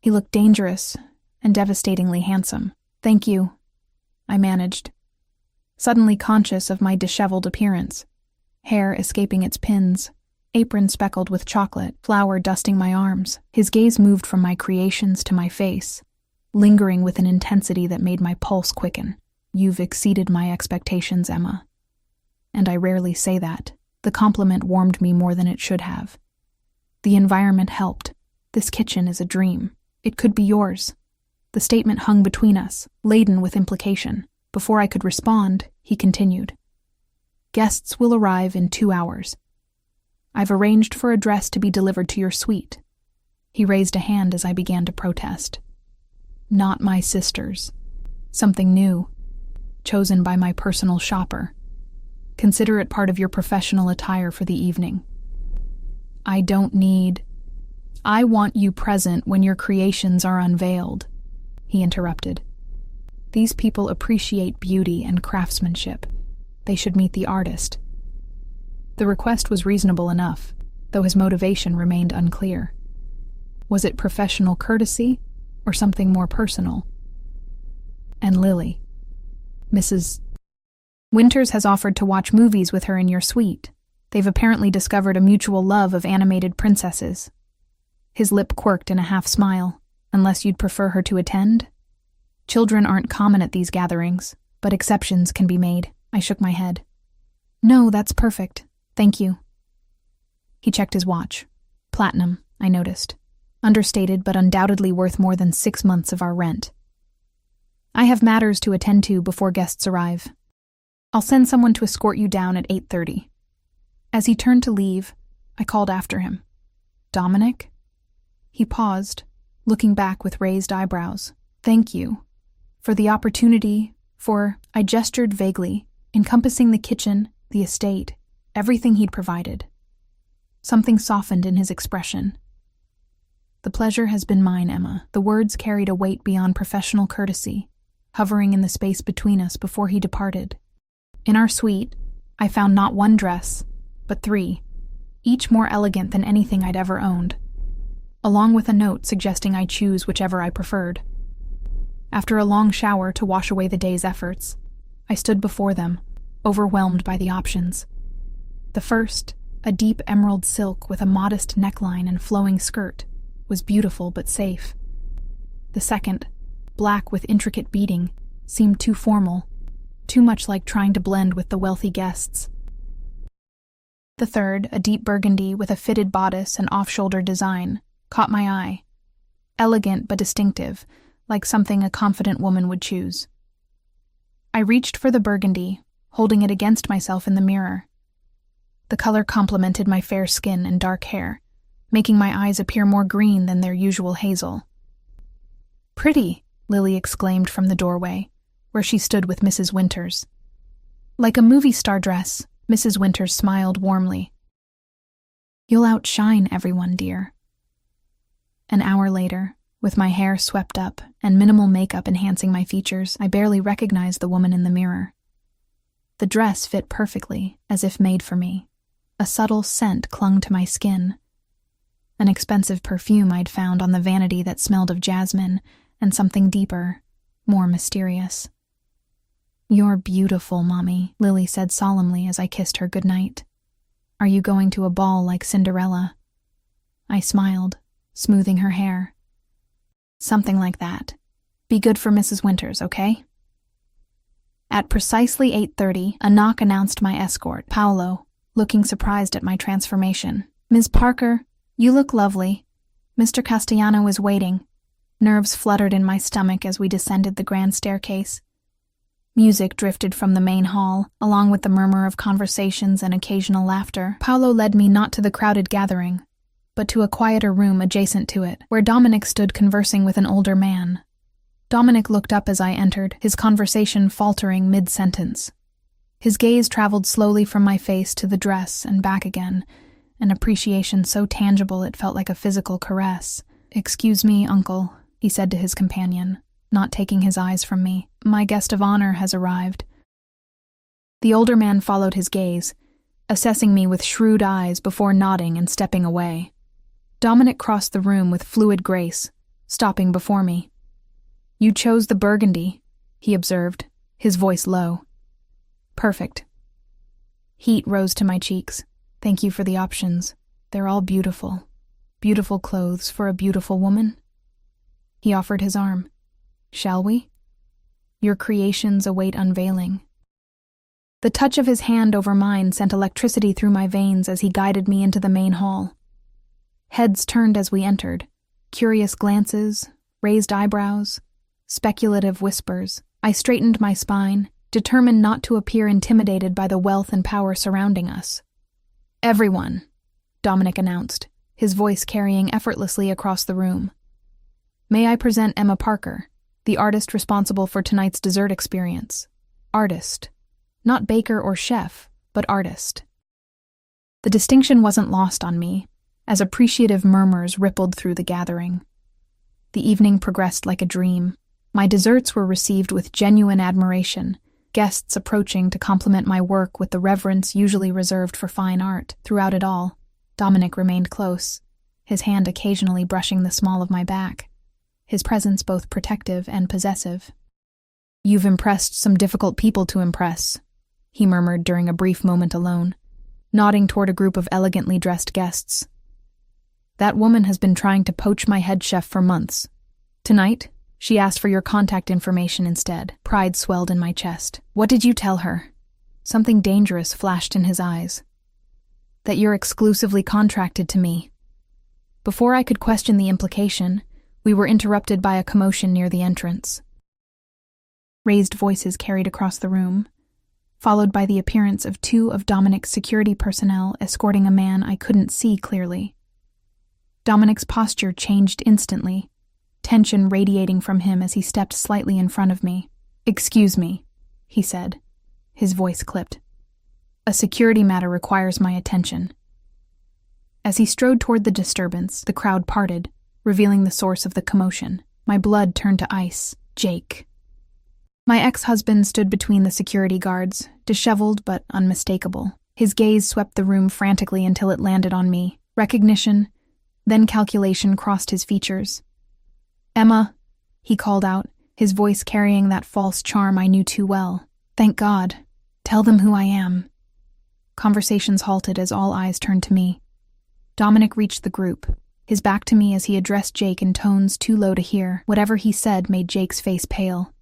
He looked dangerous and devastatingly handsome. "Thank you," I managed, suddenly conscious of my disheveled appearance, hair escaping its pins, apron speckled with chocolate, flour dusting my arms. His gaze moved from my creations to my face, lingering with an intensity that made my pulse quicken. "You've exceeded my expectations, Emma." And I rarely say that. The compliment warmed me more than it should have. The environment helped. This kitchen is a dream. It could be yours. The statement hung between us, laden with implication. Before I could respond, he continued. "Guests will arrive in 2 hours. I've arranged for a dress to be delivered to your suite." He raised a hand as I began to protest. "Not my sister's. Something new, chosen by my personal shopper. Consider it part of your professional attire for the evening." I want you present when your creations are unveiled," he interrupted. "These people appreciate beauty and craftsmanship. They should meet the artist." The request was reasonable enough, though his motivation remained unclear. Was it professional courtesy or something more personal? And Lily, Mrs. Winters has offered to watch movies with her in your suite. They've apparently discovered a mutual love of animated princesses. His lip quirked in a half-smile. "Unless you'd prefer her to attend?" "Children aren't common at these gatherings, but exceptions can be made." I shook my head. "No, that's perfect. Thank you." He checked his watch. Platinum, I noticed. Understated, but undoubtedly worth more than 6 months of our rent. "I have matters to attend to before guests arrive. I'll send someone to escort you down at 8:30. As he turned to leave, I called after him. "Dominic?" He paused, looking back with raised eyebrows. "Thank you. For the opportunity, I gestured vaguely, encompassing the kitchen, the estate, everything he'd provided. Something softened in his expression. "The pleasure has been mine, Emma." The words carried a weight beyond professional courtesy, hovering in the space between us before he departed. In our suite, I found not 1 dress, but 3, each more elegant than anything I'd ever owned, along with a note suggesting I choose whichever I preferred. After a long shower to wash away the day's efforts, I stood before them, overwhelmed by the options. The first, a deep emerald silk with a modest neckline and flowing skirt, was beautiful but safe. The second, black with intricate beading, seemed too formal, too much like trying to blend with the wealthy guests. The third, a deep burgundy with a fitted bodice and off-shoulder design, caught my eye. Elegant but distinctive, like something a confident woman would choose. I reached for the burgundy, holding it against myself in the mirror. The color complemented my fair skin and dark hair, making my eyes appear more green than their usual hazel. "Pretty," Lily exclaimed from the doorway, where she stood with Mrs. Winters. Like a movie star dress, Mrs. Winters smiled warmly. "You'll outshine everyone, dear." An hour later, With my hair swept up and minimal makeup enhancing my features, I barely recognized the woman in the mirror. The dress fit perfectly, as if made for me. A subtle scent clung to my skin. An expensive perfume I'd found on the vanity that smelled of jasmine, and something deeper, more mysterious. "You're beautiful, Mommy," Lily said solemnly as I kissed her goodnight. "Are you going to a ball like Cinderella?" I smiled, smoothing her hair. "Something like that. Be good for Mrs. Winters, okay?" At precisely 8:30, a knock announced my escort, Paolo, looking surprised at my transformation. "Ms. Parker, you look lovely. Mr. Castellano is waiting." Nerves fluttered in my stomach as we descended the grand staircase. Music drifted from the main hall, along with the murmur of conversations and occasional laughter. Paolo led me not to the crowded gathering, but to a quieter room adjacent to it, where Dominic stood conversing with an older man. Dominic looked up as I entered, his conversation faltering mid-sentence. His gaze traveled slowly from my face to the dress and back again, an appreciation so tangible it felt like a physical caress. "Excuse me, Uncle," he said to his companion, not taking his eyes from me. "My guest of honor has arrived." The older man followed his gaze, assessing me with shrewd eyes before nodding and stepping away. Dominic crossed the room with fluid grace, stopping before me. "You chose the burgundy," he observed, his voice low. "Perfect." Heat rose to my cheeks. "Thank you for the options. They're all beautiful. Beautiful clothes for a beautiful woman." He offered his arm. "Shall we? Your creations await unveiling." The touch of his hand over mine sent electricity through my veins as he guided me into the main hall. Heads turned as we entered, curious glances, raised eyebrows, speculative whispers. I straightened my spine, determined not to appear intimidated by the wealth and power surrounding us. "Everyone," Dominic announced, his voice carrying effortlessly across the room. "May I present Emma Parker, the artist responsible for tonight's dessert experience. Artist. Not baker or chef, but artist." The distinction wasn't lost on me, as appreciative murmurs rippled through the gathering. The evening progressed like a dream. My desserts were received with genuine admiration, guests approaching to compliment my work with the reverence usually reserved for fine art. Throughout it all, Dominic remained close, his hand occasionally brushing the small of my back, his presence both protective and possessive. "You've impressed some difficult people to impress," he murmured during a brief moment alone, nodding toward a group of elegantly dressed guests. "That woman has been trying to poach my head chef for months. Tonight, she asked for your contact information instead." Pride swelled in my chest. "What did you tell her?" Something dangerous flashed in his eyes. "That you're exclusively contracted to me." Before I could question the implication, we were interrupted by a commotion near the entrance. Raised voices carried across the room, followed by the appearance of two of Dominic's security personnel escorting a man I couldn't see clearly. Dominic's posture changed instantly, tension radiating from him as he stepped slightly in front of me. "Excuse me," he said, his voice clipped. "A security matter requires my attention." As he strode toward the disturbance, the crowd parted, revealing the source of the commotion. My blood turned to ice. Jake. My ex-husband stood between the security guards, disheveled but unmistakable. His gaze swept the room frantically until it landed on me. Recognition, then calculation crossed his features. "Emma," he called out, his voice carrying that false charm I knew too well. "Thank God. Tell them who I am." Conversations halted as all eyes turned to me. Dominic reached the group, his back to me as he addressed Jake in tones too low to hear. Whatever he said made Jake's face pale.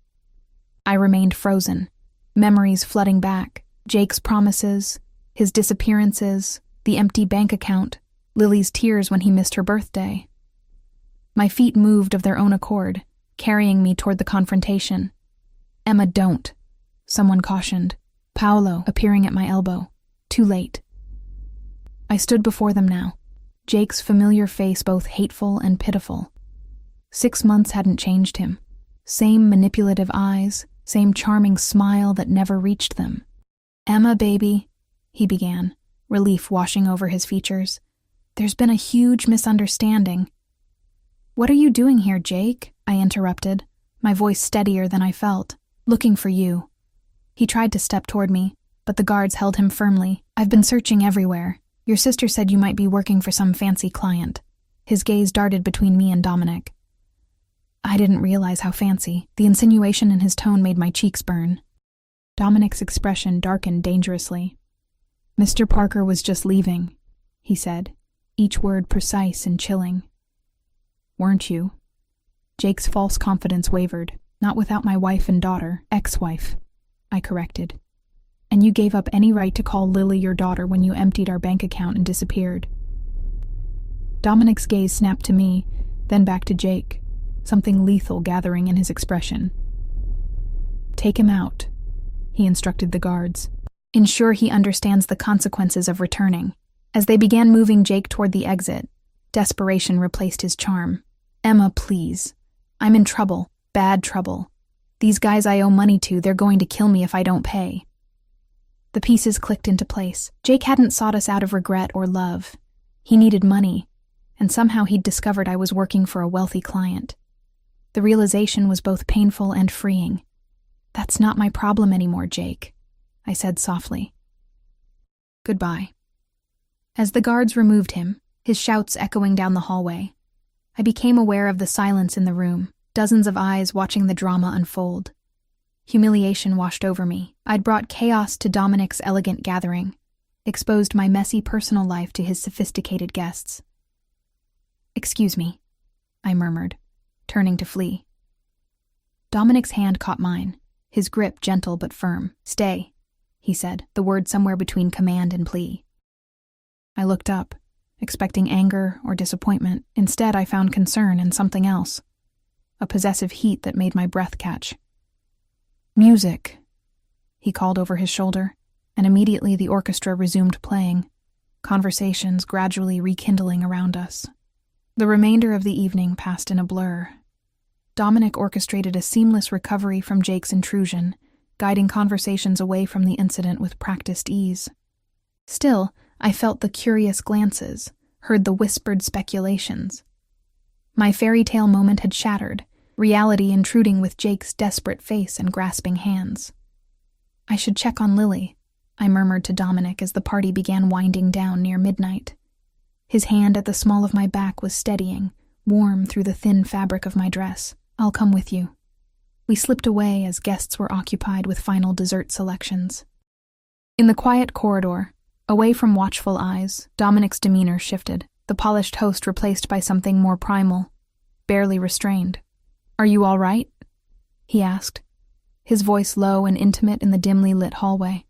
I remained frozen, memories flooding back. Jake's promises, his disappearances, the empty bank account, Lily's tears when he missed her birthday. My feet moved of their own accord, carrying me toward the confrontation. "Emma, don't," someone cautioned, Paolo appearing at my elbow. Too late. I stood before them now, Jake's familiar face both hateful and pitiful. 6 months hadn't changed him. Same manipulative eyes, same charming smile that never reached them. "Emma, baby," he began, relief washing over his features. "There's been a huge misunderstanding." "What are you doing here, Jake?" I interrupted, my voice steadier than I felt. "Looking for you." He tried to step toward me, but the guards held him firmly. "I've been searching everywhere. Your sister said you might be working for some fancy client." His gaze darted between me and Dominic. I didn't realize how fancy. The insinuation in his tone made my cheeks burn. Dominic's expression darkened dangerously. "Mr. Parker was just leaving," he said, each word precise and chilling. "Weren't you?" Jake's false confidence wavered. "Not without my wife and daughter, ex-wife," I corrected. "And you gave up any right to call Lily your daughter when you emptied our bank account and disappeared." Dominic's gaze snapped to me, then back to Jake, something lethal gathering in his expression. "Take him out," he instructed the guards. "Ensure he understands the consequences of returning." As they began moving Jake toward the exit, desperation replaced his charm. "Emma, please. I'm in trouble, bad trouble. These guys I owe money to, they're going to kill me if I don't pay." The pieces clicked into place. Jake hadn't sought us out of regret or love. He needed money, and somehow he'd discovered I was working for a wealthy client. The realization was both painful and freeing. "That's not my problem anymore, Jake," I said softly. "Goodbye." As the guards removed him, his shouts echoing down the hallway, I became aware of the silence in the room, dozens of eyes watching the drama unfold. Humiliation washed over me. I'd brought chaos to Dominic's elegant gathering, exposed my messy personal life to his sophisticated guests. "Excuse me," I murmured, turning to flee. Dominic's hand caught mine, his grip gentle but firm. "Stay," he said, the word somewhere between command and plea. I looked up, expecting anger or disappointment. Instead, I found concern and something else, a possessive heat that made my breath catch. "Music," he called over his shoulder, and immediately the orchestra resumed playing, conversations gradually rekindling around us. The remainder of the evening passed in a blur. Dominic orchestrated a seamless recovery from Jake's intrusion, guiding conversations away from the incident with practiced ease. Still, I felt the curious glances, heard the whispered speculations. My fairy tale moment had shattered, reality intruding with Jake's desperate face and grasping hands. "I should check on Lily," I murmured to Dominic as the party began winding down near midnight. His hand at the small of my back was steadying, warm through the thin fabric of my dress. "I'll come with you." We slipped away as guests were occupied with final dessert selections. In the quiet corridor, away from watchful eyes, Dominic's demeanor shifted, the polished host replaced by something more primal, barely restrained. "Are you all right?" he asked, his voice low and intimate in the dimly lit hallway.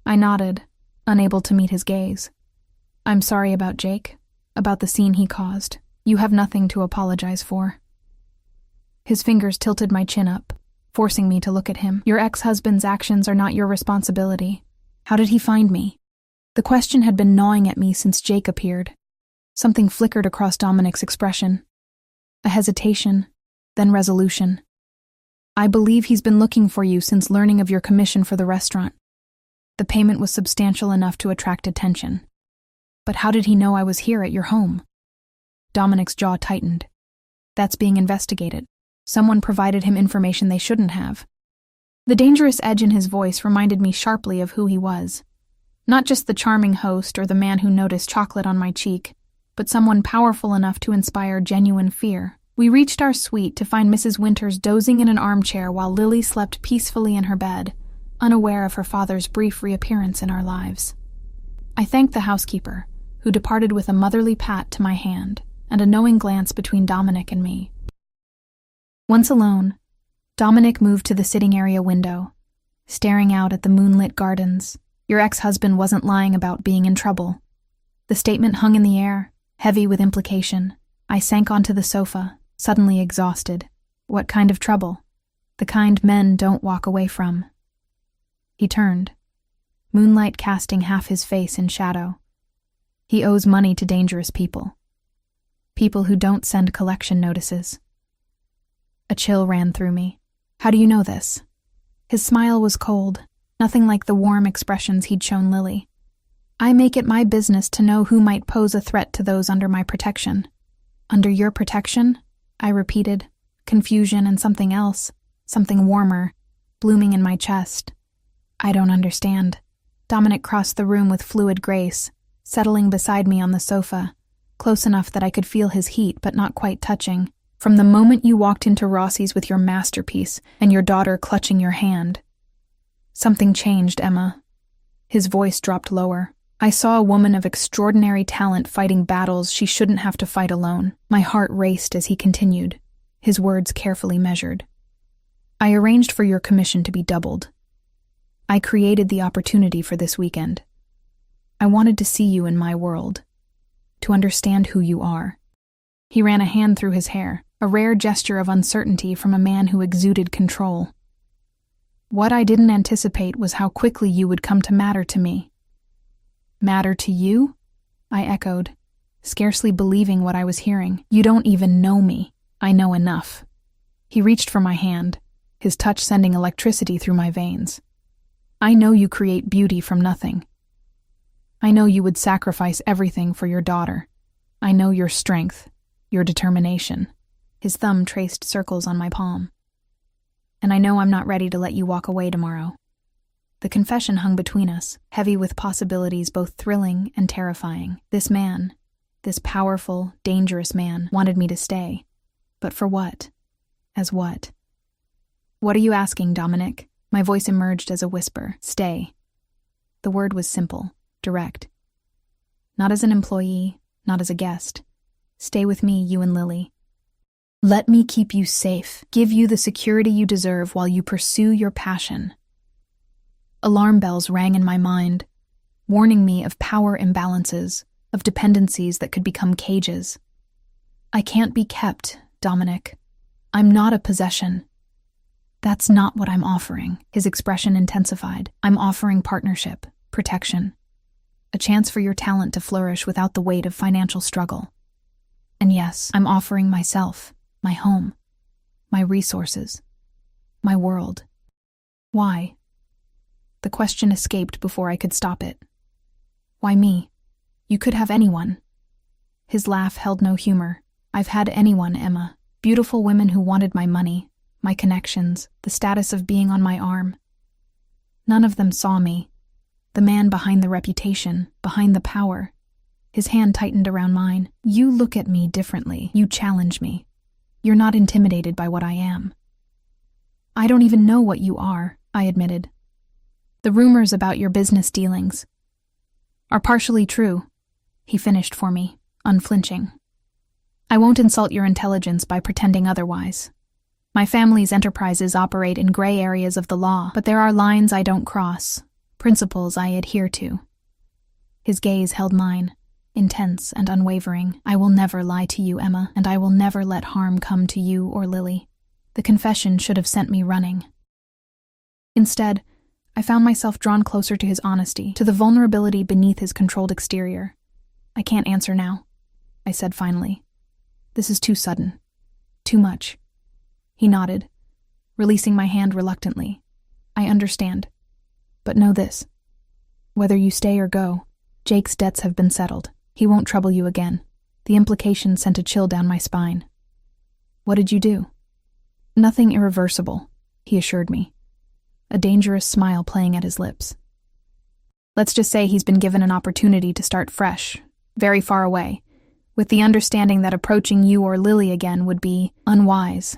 I nodded, unable to meet his gaze. "I'm sorry about Jake, about the scene he caused. You have nothing to apologize for." His fingers tilted my chin up, forcing me to look at him. "Your ex-husband's actions are not your responsibility. How did he find me?" The question had been gnawing at me since Jake appeared. Something flickered across Dominic's expression. A hesitation, then resolution. "I believe he's been looking for you since learning of your commission for the restaurant. The payment was substantial enough to attract attention. But how did he know I was here at your home?" Dominic's jaw tightened. "That's being investigated. Someone provided him information they shouldn't have." The dangerous edge in his voice reminded me sharply of who he was. Not just the charming host or the man who noticed chocolate on my cheek, but someone powerful enough to inspire genuine fear. We reached our suite to find Mrs. Winters dozing in an armchair while Lily slept peacefully in her bed, unaware of her father's brief reappearance in our lives. I thanked the housekeeper, who departed with a motherly pat to my hand and a knowing glance between Dominic and me. Once alone, Dominic moved to the sitting area window, staring out at the moonlit gardens. "Your ex-husband wasn't lying about being in trouble." The statement hung in the air, heavy with implication. I sank onto the sofa, suddenly exhausted. "What kind of trouble?" "The kind men don't walk away from." He turned, moonlight casting half his face in shadow. "He owes money to dangerous people. People who don't send collection notices." A chill ran through me. "How do you know this?" His smile was cold, nothing like the warm expressions he'd shown Lily. "I make it my business to know who might pose a threat to those under my protection." "Under your protection?" I repeated, confusion and something else, something warmer, blooming in my chest. I don't understand. Dominic crossed the room with fluid grace, settling beside me on the sofa, close enough that I could feel his heat but not quite touching. From the moment you walked into Rossi's with your masterpiece and your daughter clutching your hand. Something changed, Emma. His voice dropped lower. I saw a woman of extraordinary talent fighting battles she shouldn't have to fight alone. My heart raced as he continued, his words carefully measured. I arranged for your commission to be doubled. I created the opportunity for this weekend. I wanted to see you in my world, to understand who you are. He ran a hand through his hair, a rare gesture of uncertainty from a man who exuded control. What I didn't anticipate was how quickly you would come to matter to me. Matter to you? I echoed, scarcely believing what I was hearing. You don't even know me. I know enough. He reached for my hand, his touch sending electricity through my veins. I know you create beauty from nothing. I know you would sacrifice everything for your daughter. I know your strength, your determination. His thumb traced circles on my palm. And I know I'm not ready to let you walk away tomorrow. The confession hung between us, heavy with possibilities both thrilling and terrifying. This man, this powerful, dangerous man, wanted me to stay. But for what? As what? What are you asking, Dominic? My voice emerged as a whisper. Stay. The word was simple, direct. Not as an employee, not as a guest. Stay with me, you and Lily. Let me keep you safe, give you the security you deserve while you pursue your passion. Alarm bells rang in my mind, warning me of power imbalances, of dependencies that could become cages. I can't be kept, Dominic. I'm not a possession. That's not what I'm offering. His expression intensified. I'm offering partnership, protection, a chance for your talent to flourish without the weight of financial struggle. And yes, I'm offering myself, my home, my resources, my world. Why? The question escaped before I could stop it. Why me? You could have anyone. His laugh held no humor. I've had anyone, Emma. Beautiful women who wanted my money, my connections, the status of being on my arm. None of them saw me. The man behind the reputation, behind the power. His hand tightened around mine. You look at me differently. You challenge me. You're not intimidated by what I am. I don't even know what you are, I admitted. The rumors about your business dealings are partially true, he finished for me, unflinching. I won't insult your intelligence by pretending otherwise. My family's enterprises operate in gray areas of the law, but there are lines I don't cross, principles I adhere to. His gaze held mine, intense and unwavering. I will never lie to you, Emma, and I will never let harm come to you or Lily. The confession should have sent me running. Instead, I found myself drawn closer to his honesty, to the vulnerability beneath his controlled exterior. I can't answer now, I said finally. This is too sudden. Too much. He nodded, releasing my hand reluctantly. I understand. But know this. Whether you stay or go, Jake's debts have been settled. He won't trouble you again. The implication sent a chill down my spine. What did you do? Nothing irreversible, he assured me, a dangerous smile playing at his lips. Let's just say he's been given an opportunity to start fresh, very far away, with the understanding that approaching you or Lily again would be unwise.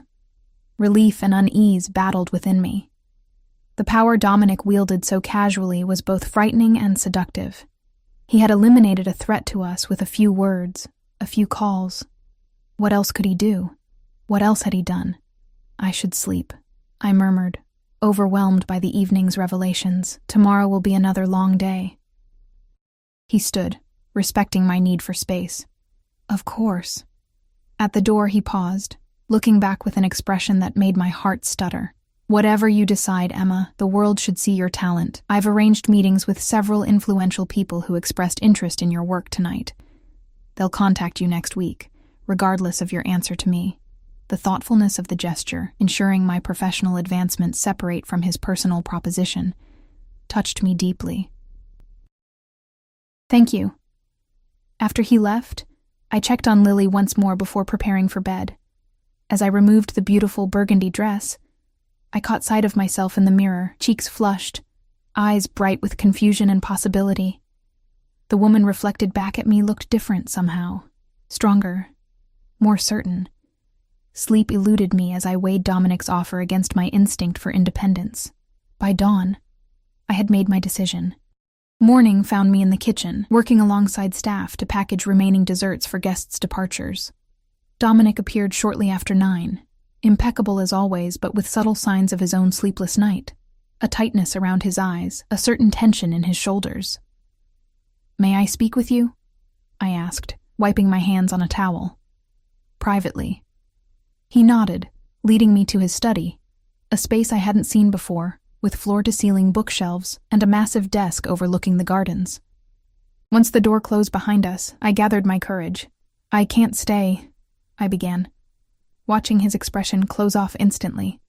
Relief and unease battled within me. The power Dominic wielded so casually was both frightening and seductive. He had eliminated a threat to us with a few words, a few calls. What else could he do? What else had he done? I should sleep, I murmured, overwhelmed by the evening's revelations. Tomorrow will be another long day. He stood, respecting my need for space. Of course. At the door he paused, looking back with an expression that made my heart stutter. Whatever you decide, Emma, the world should see your talent. I've arranged meetings with several influential people who expressed interest in your work tonight. They'll contact you next week, regardless of your answer to me. The thoughtfulness of the gesture, ensuring my professional advancement separate from his personal proposition, touched me deeply. Thank you. After he left, I checked on Lily once more before preparing for bed. As I removed the beautiful burgundy dress, I caught sight of myself in the mirror, cheeks flushed, eyes bright with confusion and possibility. The woman reflected back at me looked different somehow, stronger, more certain. Sleep eluded me as I weighed Dominic's offer against my instinct for independence. By dawn, I had made my decision. Morning found me in the kitchen, working alongside staff to package remaining desserts for guests' departures. Dominic appeared shortly after 9, impeccable as always, but with subtle signs of his own sleepless night, a tightness around his eyes, a certain tension in his shoulders. "May I speak with you?" I asked, wiping my hands on a towel. "Privately." He nodded, leading me to his study, a space I hadn't seen before, with floor-to-ceiling bookshelves and a massive desk overlooking the gardens. Once the door closed behind us, I gathered my courage. "I can't stay," I began, watching his expression close off instantly.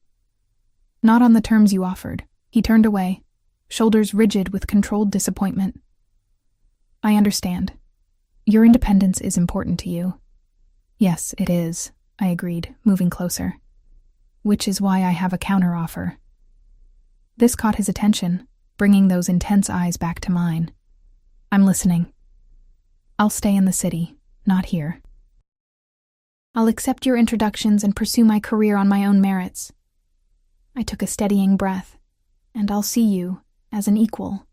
"Not on the terms you offered." He turned away, shoulders rigid with controlled disappointment. "I understand. Your independence is important to you." "Yes, it is," I agreed, moving closer. "Which is why I have a counteroffer." This caught his attention, bringing those intense eyes back to mine. "I'm listening." "I'll stay in the city, not here. I'll accept your introductions and pursue my career on my own merits." I took a steadying breath. "And I'll see you as an equal,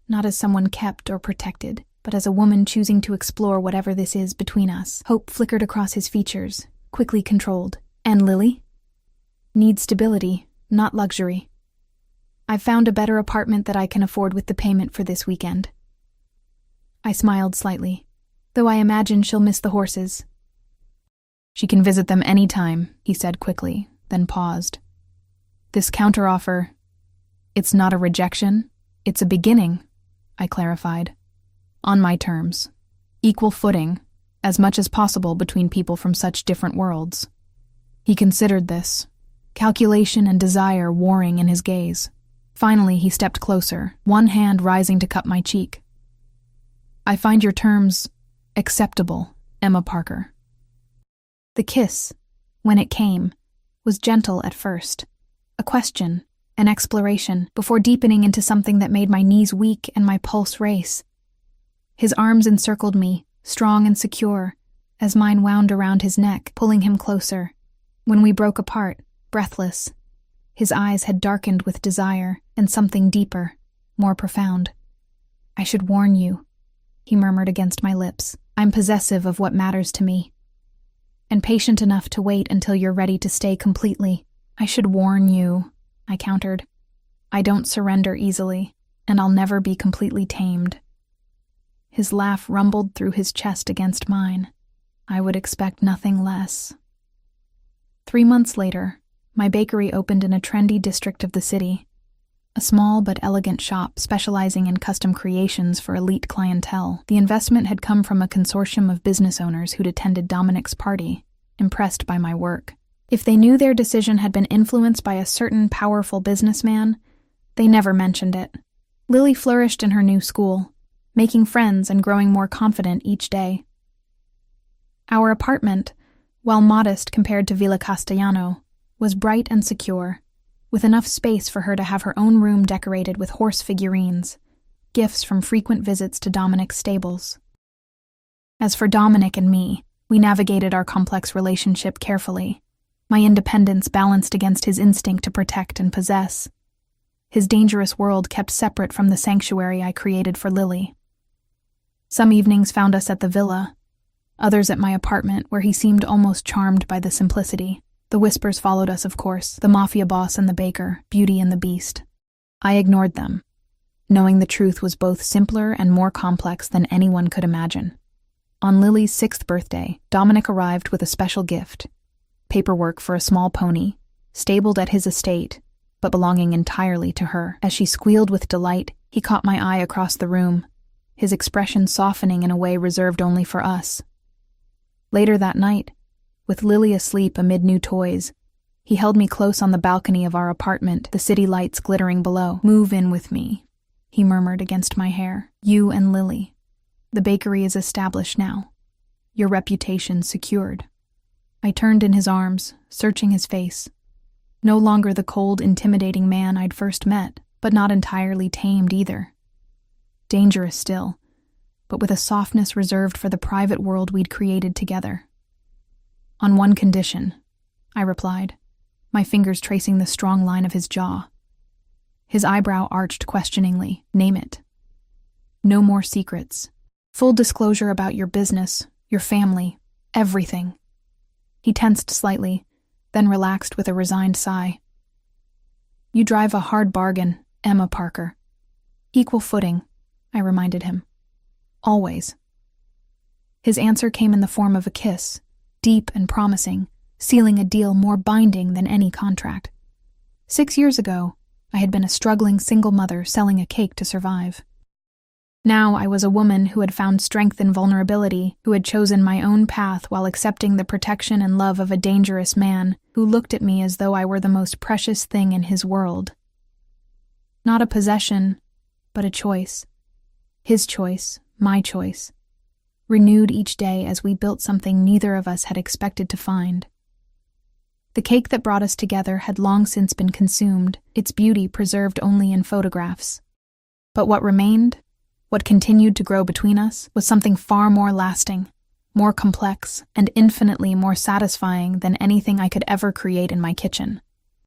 not as someone kept or protected, but as a woman choosing to explore whatever this is between us." Hope flickered across his features, quickly controlled. "And Lily?" "Needs stability, not luxury. I've found a better apartment that I can afford with the payment for this weekend." I smiled slightly, though I imagine she'll miss the horses. "She can visit them any time," he said quickly, then paused. "This counteroffer, it's not a rejection, it's a beginning," I clarified. "On my terms. Equal footing, as much as possible between people from such different worlds." He considered this, calculation and desire warring in his gaze. Finally, he stepped closer, one hand rising to cup my cheek. "I find your terms acceptable, Emma Parker." The kiss, when it came, was gentle at first, a question, an exploration, before deepening into something that made my knees weak and my pulse race. His arms encircled me, strong and secure, as mine wound around his neck, pulling him closer. When we broke apart, breathless, his eyes had darkened with desire and something deeper, more profound. "I should warn you," he murmured against my lips. "I'm possessive of what matters to me, and patient enough to wait until you're ready to stay completely." "I should warn you," I countered. "I don't surrender easily, and I'll never be completely tamed." His laugh rumbled through his chest against mine. I would expect nothing less. 3 months later, my bakery opened in a trendy district of the city, a small but elegant shop specializing in custom creations for elite clientele. The investment had come from a consortium of business owners who'd attended Dominic's party, impressed by my work. If they knew their decision had been influenced by a certain powerful businessman, they never mentioned it. Lily flourished in her new school, making friends and growing more confident each day. Our apartment, while modest compared to Villa Castellano, was bright and secure, with enough space for her to have her own room decorated with horse figurines, gifts from frequent visits to Dominic's stables. As for Dominic and me, we navigated our complex relationship carefully, my independence balanced against his instinct to protect and possess. His dangerous world kept separate from the sanctuary I created for Lily. Some evenings found us at the villa, others at my apartment, where he seemed almost charmed by the simplicity. The whispers followed us, of course, the mafia boss and the baker, Beauty and the Beast. I ignored them, knowing the truth was both simpler and more complex than anyone could imagine. On Lily's 6th birthday, Dominic arrived with a special gift, paperwork for a small pony, stabled at his estate, but belonging entirely to her. As she squealed with delight, he caught my eye across the room, his expression softening in a way reserved only for us. Later that night, with Lily asleep amid new toys, he held me close on the balcony of our apartment, the city lights glittering below. "Move in with me," he murmured against my hair. "You and Lily. The bakery is established now. Your reputation secured." I turned in his arms, searching his face. No longer the cold, intimidating man I'd first met, but not entirely tamed either. Dangerous still, but with a softness reserved for the private world we'd created together. On one condition, I replied, my fingers tracing the strong line of his jaw. His eyebrow arched questioningly. Name it. No more secrets. Full disclosure about your business, your family, everything. He tensed slightly, then relaxed with a resigned sigh. You drive a hard bargain, Emma Parker. Equal footing, I reminded him. Always. His answer came in the form of a kiss, deep and promising, sealing a deal more binding than any contract. 6 years ago, I had been a struggling single mother selling a cake to survive. Now I was a woman who had found strength in vulnerability, who had chosen my own path while accepting the protection and love of a dangerous man who looked at me as though I were the most precious thing in his world. Not a possession, but a choice. His choice, my choice. Renewed each day as we built something neither of us had expected to find. The cake that brought us together had long since been consumed, its beauty preserved only in photographs. But what remained, what continued to grow between us, was something far more lasting, more complex, and infinitely more satisfying than anything I could ever create in my kitchen.